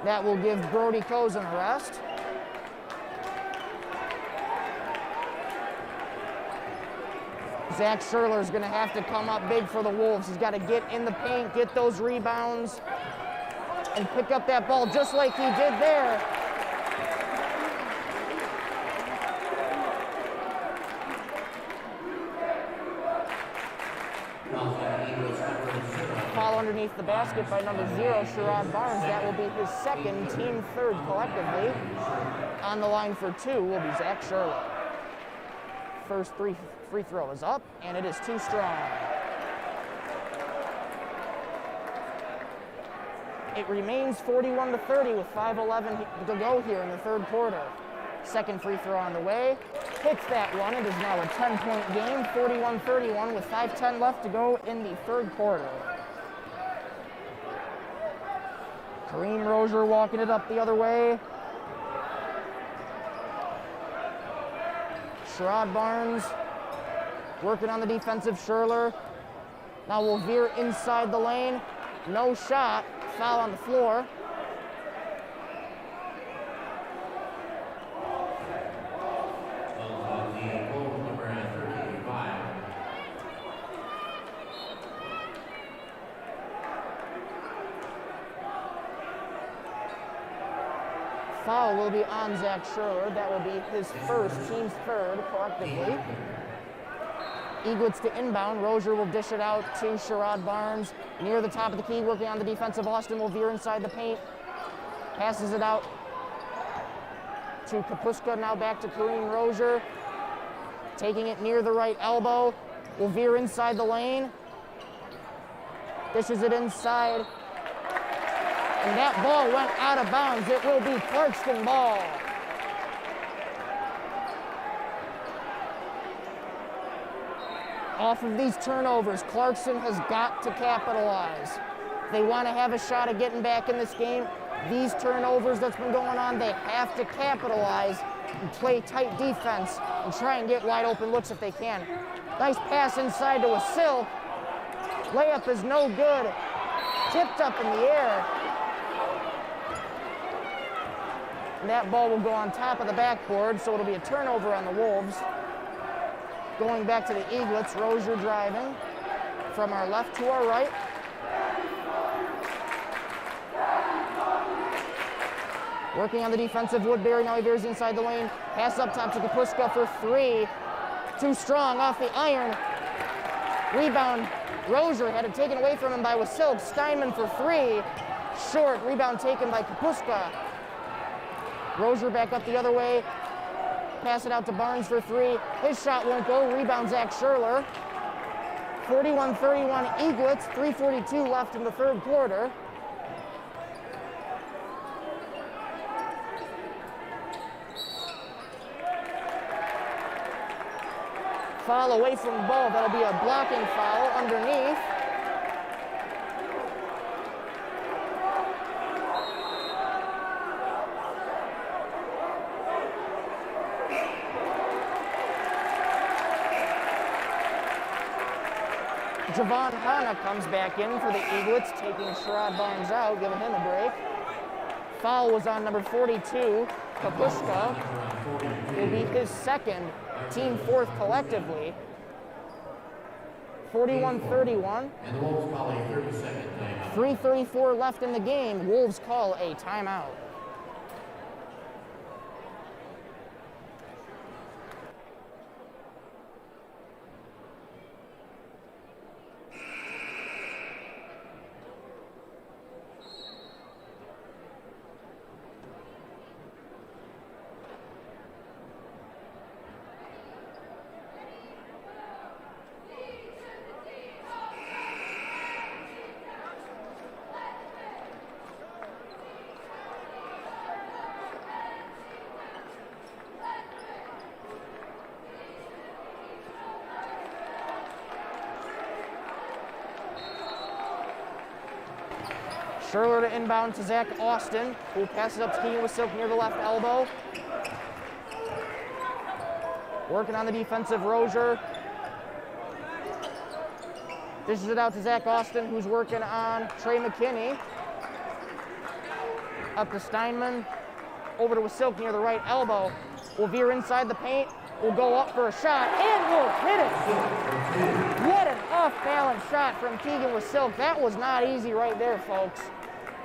That will give Brody Cozen a rest. Zach Sherler is going to have to come up big for the Wolves. He's got to get in the paint, get those rebounds, and pick up that ball just like he did there. Foul underneath the basket by number 0, Sherrod Barnes. That will be his second, team third collectively. On the line for 2 will be Zach Sherler. First free throw is up, and it is too strong. It remains 41-30 with 5:11 to go here in the third quarter. Second free throw on the way. Hits that one. It is now a 10-point game, 41-31 with 5:10 left to go in the third quarter. Kareem Rozier walking it up the other way. Sherrod Barnes working on the defensive Sherler. Now will veer inside the lane. No shot. Foul on the floor. Foul will be on Zach Sherler. That will be his first, team's third collectively. Eaglets to inbound. Rozier will dish it out to Sherrod Barnes. Near the top of the key, working on the defensive. Austin will veer inside the paint. Passes it out to Kapuska. Now back to Kareem Rozier. Taking it near the right elbow. Will veer inside the lane. Dishes it inside. And that ball went out of bounds. It will be Clarkston ball. Off of these turnovers, Clarkston has got to capitalize. If they want to have a shot at getting back in this game, these turnovers that's been going on, they have to capitalize and play tight defense and try and get wide open looks if they can. Nice pass inside to Wasil. Layup is no good. Tipped up in the air. And that ball will go on top of the backboard, so it'll be a turnover on the Wolves. Going back to the Eaglets, Rozier driving from our left to our right. Working on the defensive, Woodbury, now he veers inside the lane. Pass up top to Kapuska for 3. Too strong off the iron. Rebound, Rozier had it taken away from him by Wasil. Steinman for 3. Short, rebound taken by Kapuska. Rozier back up the other way. Pass it out to Barnes for 3. His shot won't go. Rebound Zach Sherler. 41-31 Eaglets. 3:42 left in the third quarter. Foul away from the ball. That'll be a blocking foul underneath. Javon Hanna comes back in for the Eaglets, taking Sherrod Barnes out, giving him a break. Foul was on number 42, Kapushka. Will be his second, team fourth collectively. 41-31. And the Wolves call a 30-second timeout. 3:34 left in the game. Wolves call a timeout. Schurler to inbound to Zach Austin, who passes up to Keegan with Silk near the left elbow. Working on the defensive Rozier. Dishes it out to Zach Austin, who's working on Trey McKinney. Up to Steinman. Over to Silk near the right elbow. Will veer inside the paint. Will go up for a shot and will hit it. What an off-balance shot from Keegan with Silk. That was not easy right there, folks.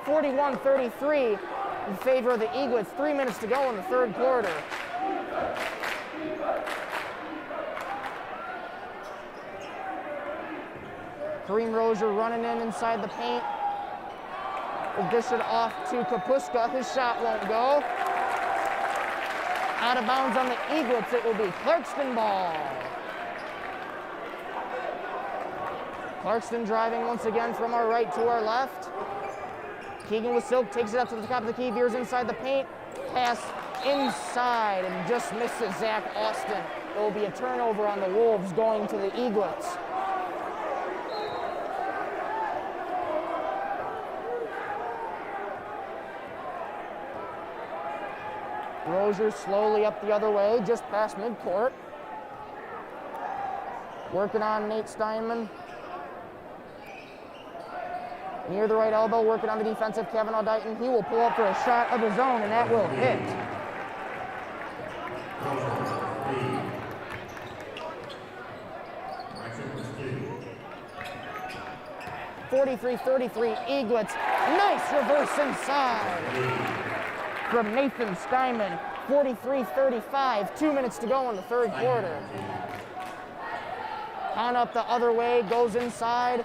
41-33 in favor of the Eaglets. 3 minutes to go in the third quarter. Kareem Rozier running in inside the paint. Will dish it off to Kapushka. His shot won't go. Out of bounds on the Eaglets, it will be Clarkston ball. Clarkston driving once again from our right to our left. Keegan with Silk takes it up to the top of the key, veers inside the paint. Pass inside and just misses Zach Austin. It will be a turnover on the Wolves going to the Eaglets. Rozier slowly up the other way, just past midcourt. Working on Nate Steinman. Near the right elbow, working on the defensive Kavanaugh Dighton. He will pull up for a shot of his own, and that will hit. 43-33 Eaglets. Nice reverse inside from Nathan Steinman. 43-35, 2 minutes to go in the third quarter. Hahn up the other way, goes inside.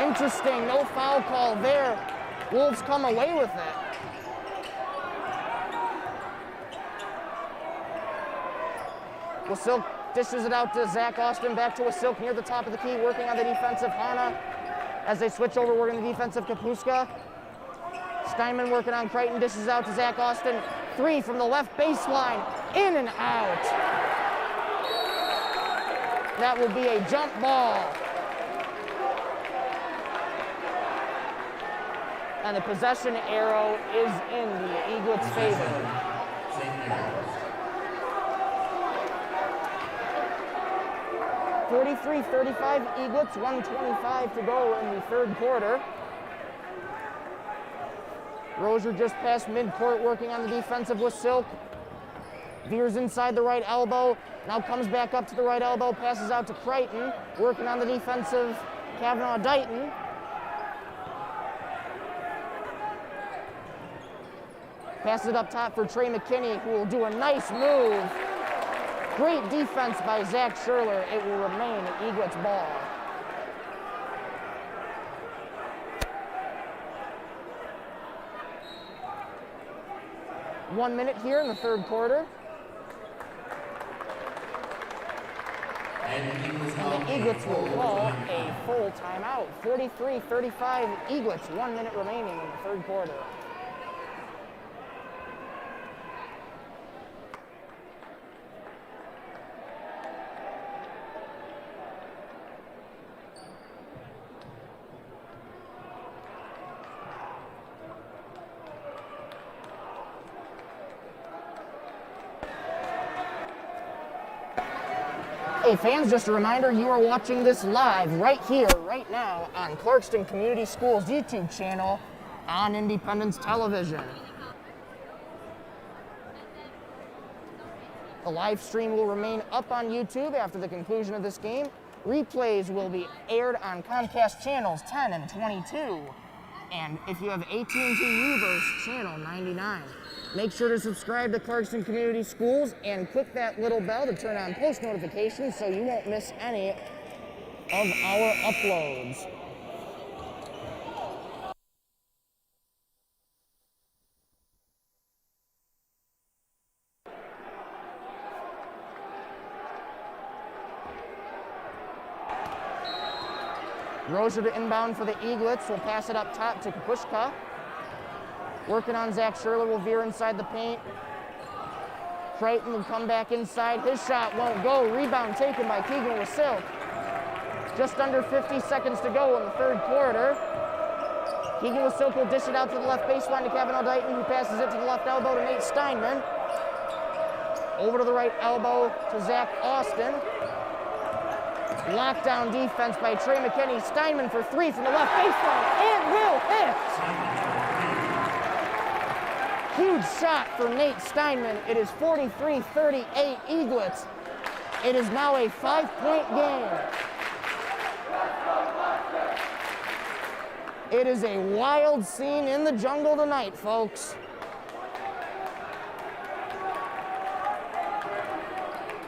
Interesting, no foul call there. Wolves come away with it. Wasilk dishes it out to Zach Austin, back to Wasilk near the top of the key, working on the defensive Hana. As they switch over, working the defensive Kapuska. Steinman working on Creighton, dishes out to Zach Austin. Three from the left baseline, in and out. That will be a jump ball. And the possession arrow is in the Eaglets' favor. 43-35 Eaglets, 1:25 to go in the third quarter. Rozier just past midcourt, working on the defensive with Silk. Veers inside the right elbow, now comes back up to the right elbow, passes out to Creighton, working on the defensive Kavanaugh Dighton. Passes it up top for Trey McKinney, who will do a nice move. Great defense by Zach Schurler. It will remain an Eaglets ball. One minute here in the third quarter. And the Eaglets will call a full timeout. 43-35 Eaglets, 1 minute remaining in the third quarter. Hey fans, just a reminder, you are watching this live right here, right now on Clarkston Community Schools YouTube channel on Independence Television. The live stream will remain up on YouTube after the conclusion of this game. Replays will be aired on Comcast channels 10 and 22. And if you have AT&T Uverse, channel 99. Make sure to subscribe to Clarkston Community Schools and click that little bell to turn on post notifications so you won't miss any of our uploads. Rozier to inbound for the Eaglets. Will pass it up top to Kapushka. Working on Zach Sherler, will veer inside the paint. Creighton will come back inside. His shot won't go. Rebound taken by Keegan Wasilk. Just under 50 seconds to go in the third quarter. Keegan Wasilk will dish it out to the left baseline to Kavanaugh Dighton, who passes it to the left elbow to Nate Steinman. Over to the right elbow to Zach Austin. Lockdown defense by Trey McKinney. Steinman for three from the left baseline. It will hit! Huge shot for Nate Steinman. It is 43-38 Eaglets. It is now a 5-point game. It is a wild scene in the jungle tonight, folks.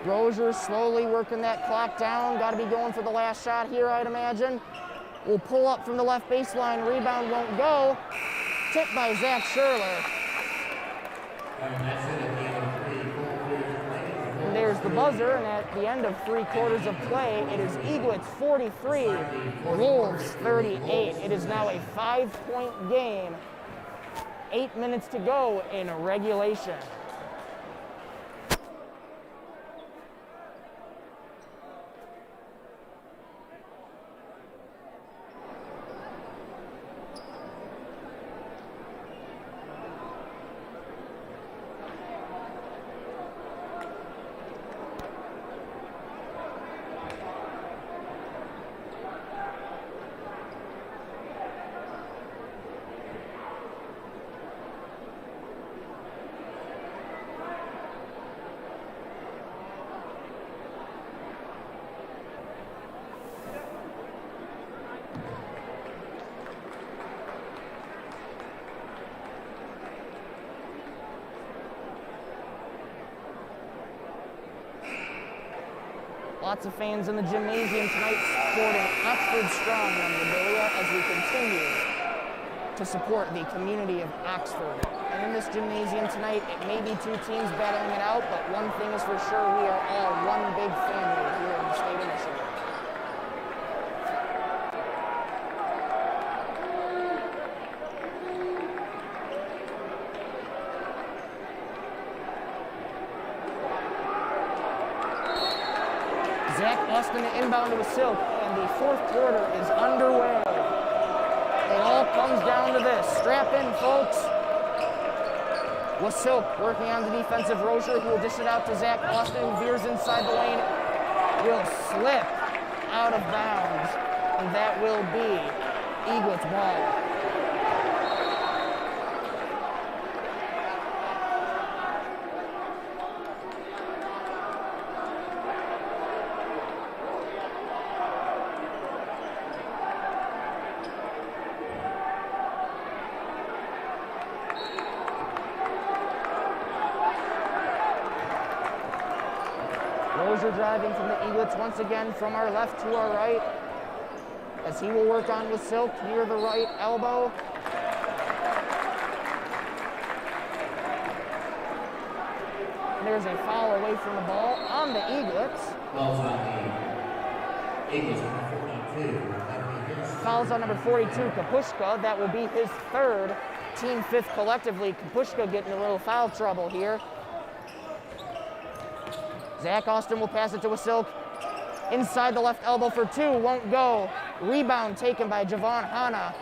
Rozier slowly working that clock down. Got to be going for the last shot here, I'd imagine. Will pull up from the left baseline. Rebound won't go. Tipped by Zach Sherler. And there's the buzzer, and at the end of 3 quarters of play, it is Eaglets 43, Wolves 38. It is now a 5-point game. 8 minutes to go in regulation. Lots of fans in the gymnasium tonight supporting Oxford Strong memorabilia as we continue to support the community of Oxford. And in this gymnasium tonight, it may be 2 teams battling it out, but one thing is for sure, we are all one big family here in the state of Michigan. Zach Austin to inbound to Wasilk, and the fourth quarter is underway. It all comes down to this. Strap in, folks. Wasilk working on the defensive Rozier, who will dish it out to Zach Austin, who veers inside the lane. Will slip out of bounds, and that will be Eaglets ball. Rozier driving from the Eaglets once again from our left to our right, as he will work on Wasilk near the right elbow. And there's a foul away from the ball on the Eaglets. Fouls on the Eaglets, number 42. Fouls on number 42, Kapushka. That will be his third, team fifth collectively. Kapushka getting a little foul trouble here. Zach Austin will pass it to Wasilk. Inside the left elbow for 2, won't go. Rebound taken by Javon Hanna,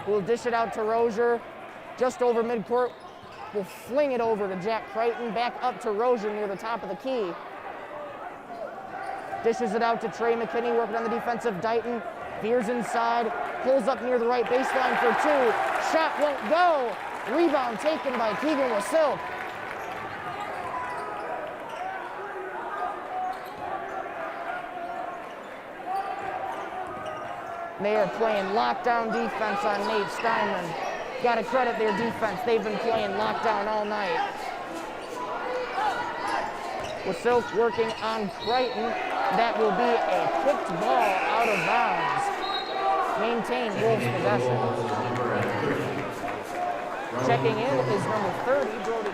who will dish it out to Rozier. Just over midcourt, will fling it over to Jack Creighton. Back up to Rozier near the top of the key. Dishes it out to Trey McKinney, working on the defensive Dighton. Veers inside, pulls up near the right baseline for two. Shot won't go. Rebound taken by Keegan Wasilk. They are playing lockdown defense on Nate Steinman. Got to credit their defense. They've been playing lockdown all night. Wasilk working on Crichton. That will be a kicked ball out of bounds. Maintain Wolves possession. Checking in is number 30, Brody.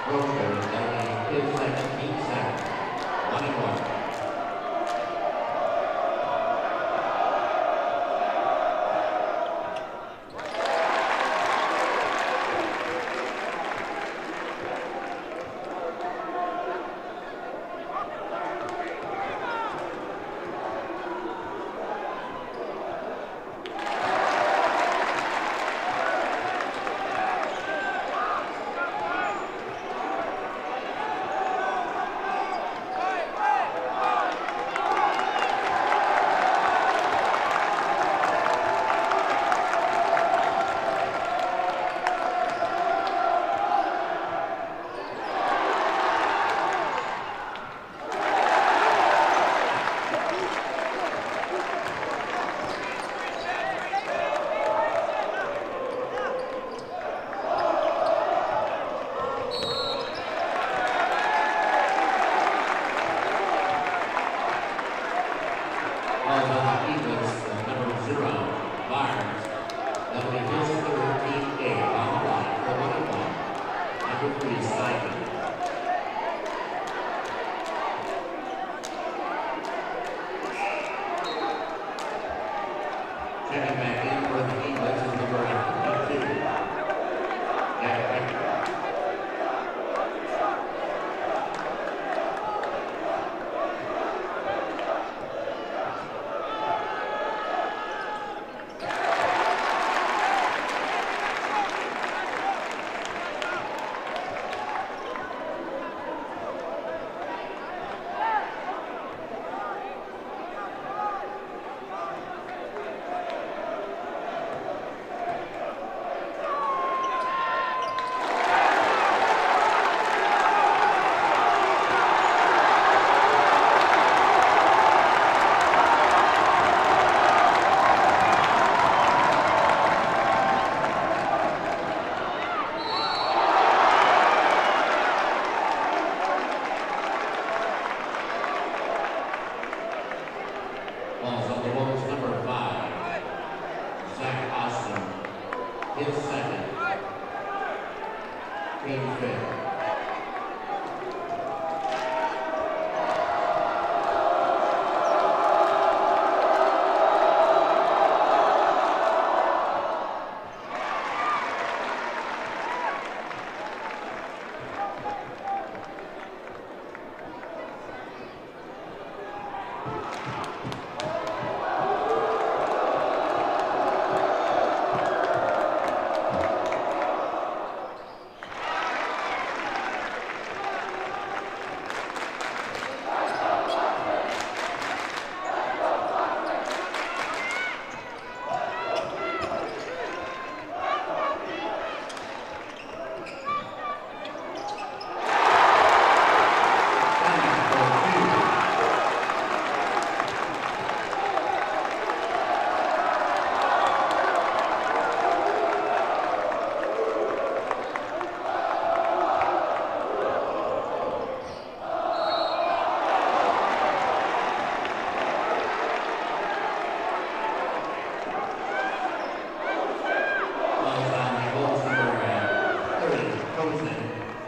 Rozier, that'll be his second, team second. 1-1. Balls on the Eagles, number 0, Barnes. That'll be his third, team A, on the line for 1-1. Number 3, Steichen. Checking back in for the Eagles is number 52. Jack Becker. Balls on the Wolves, number 5, Zach Austin, his second, team 5th.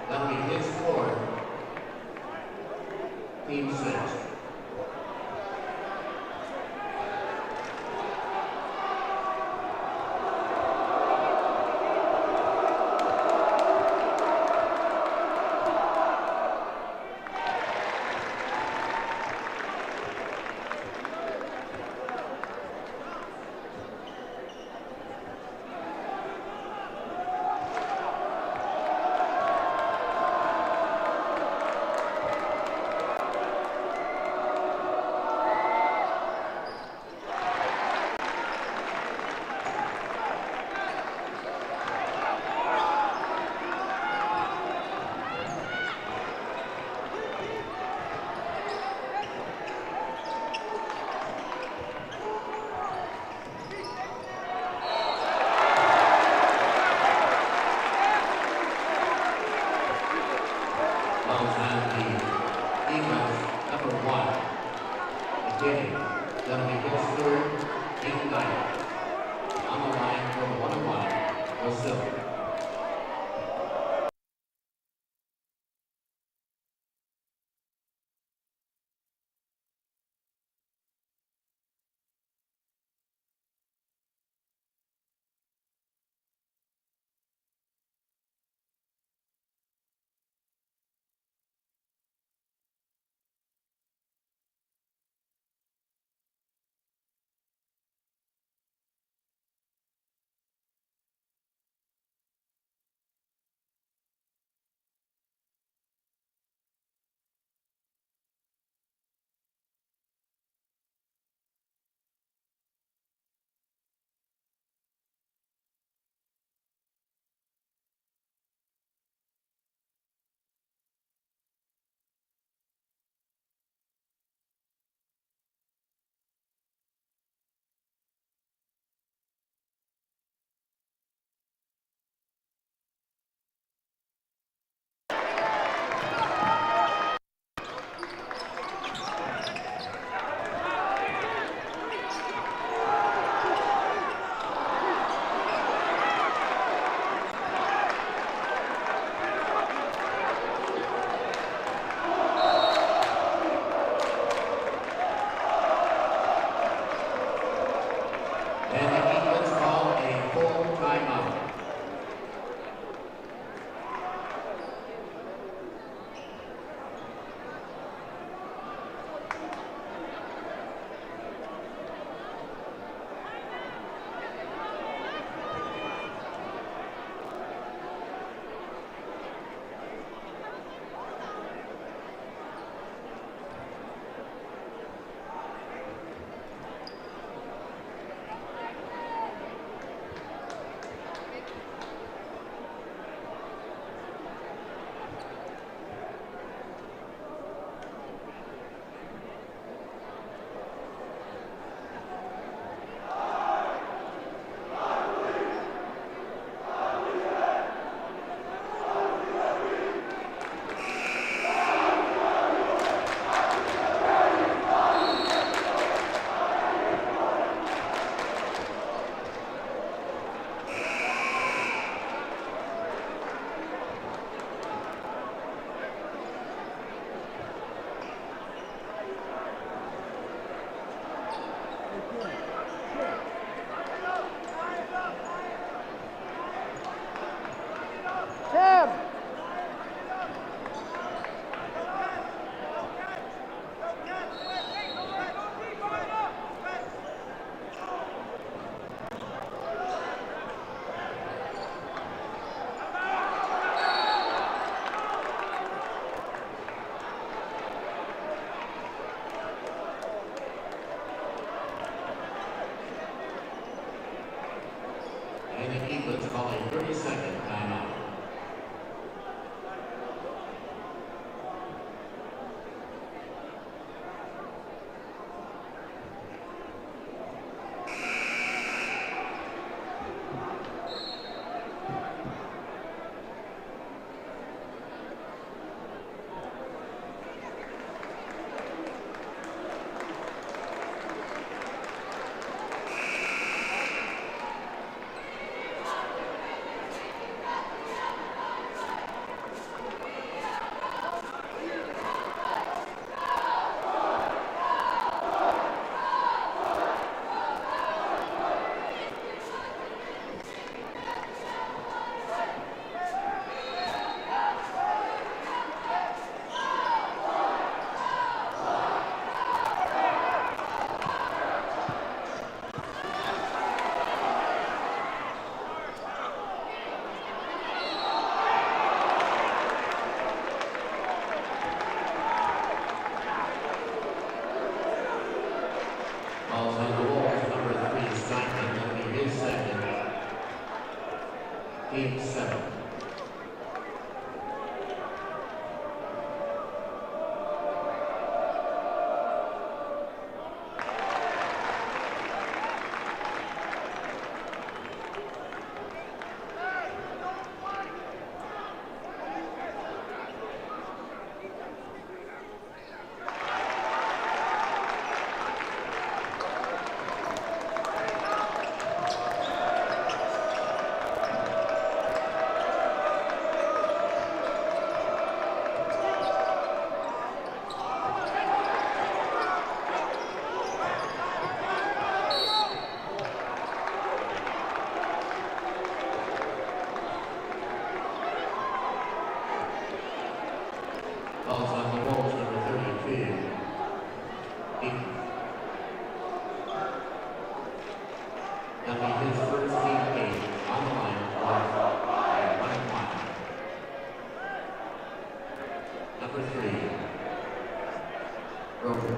That'll be his fourth, team 6. That'll be his third, team 9. On the line for the 1-1, was Silver. Falls on the Wolves, number 32. Deacon. That'll be his first team game on the line for 1 point. Number 3. Rover.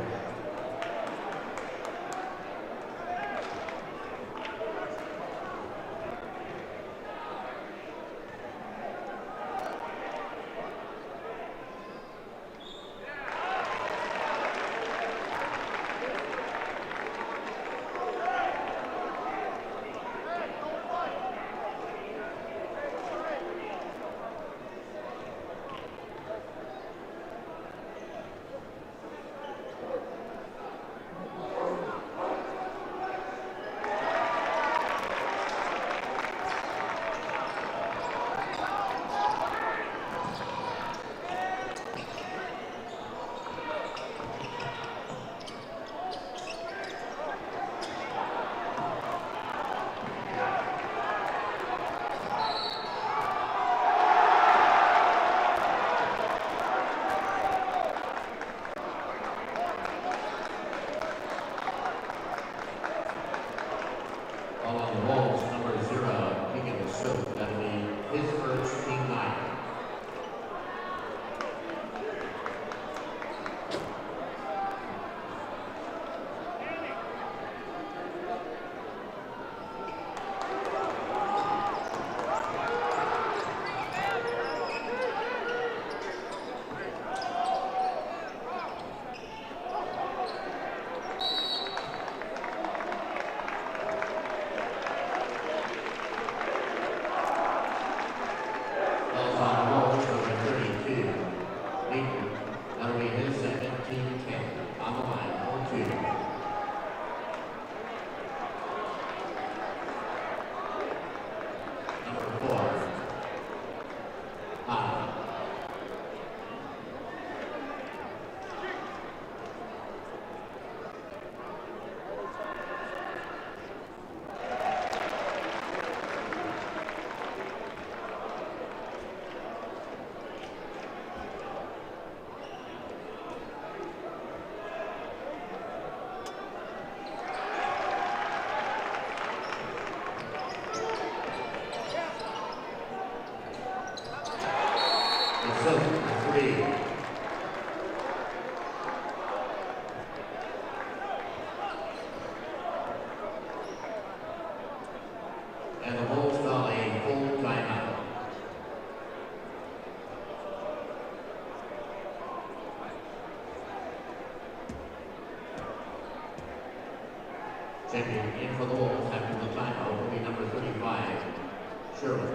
All on the Wolves, number 0, Keegan Silk. That'll be his first team 9. That'll be his second team 10 on the line for 2. Number 4. High. Silk, 3. And the Wolves call a full timeout. Checking in for the Wolves after the timeout will be number 35, Sherwood.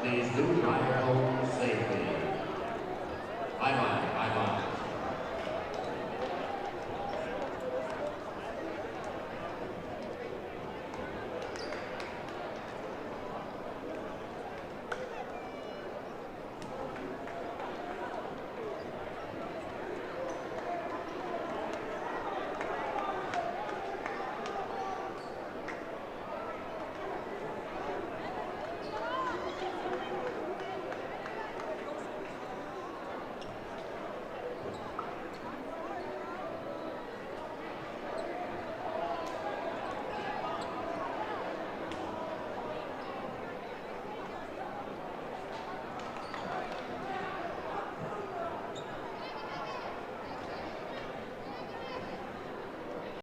Please do drive home safely.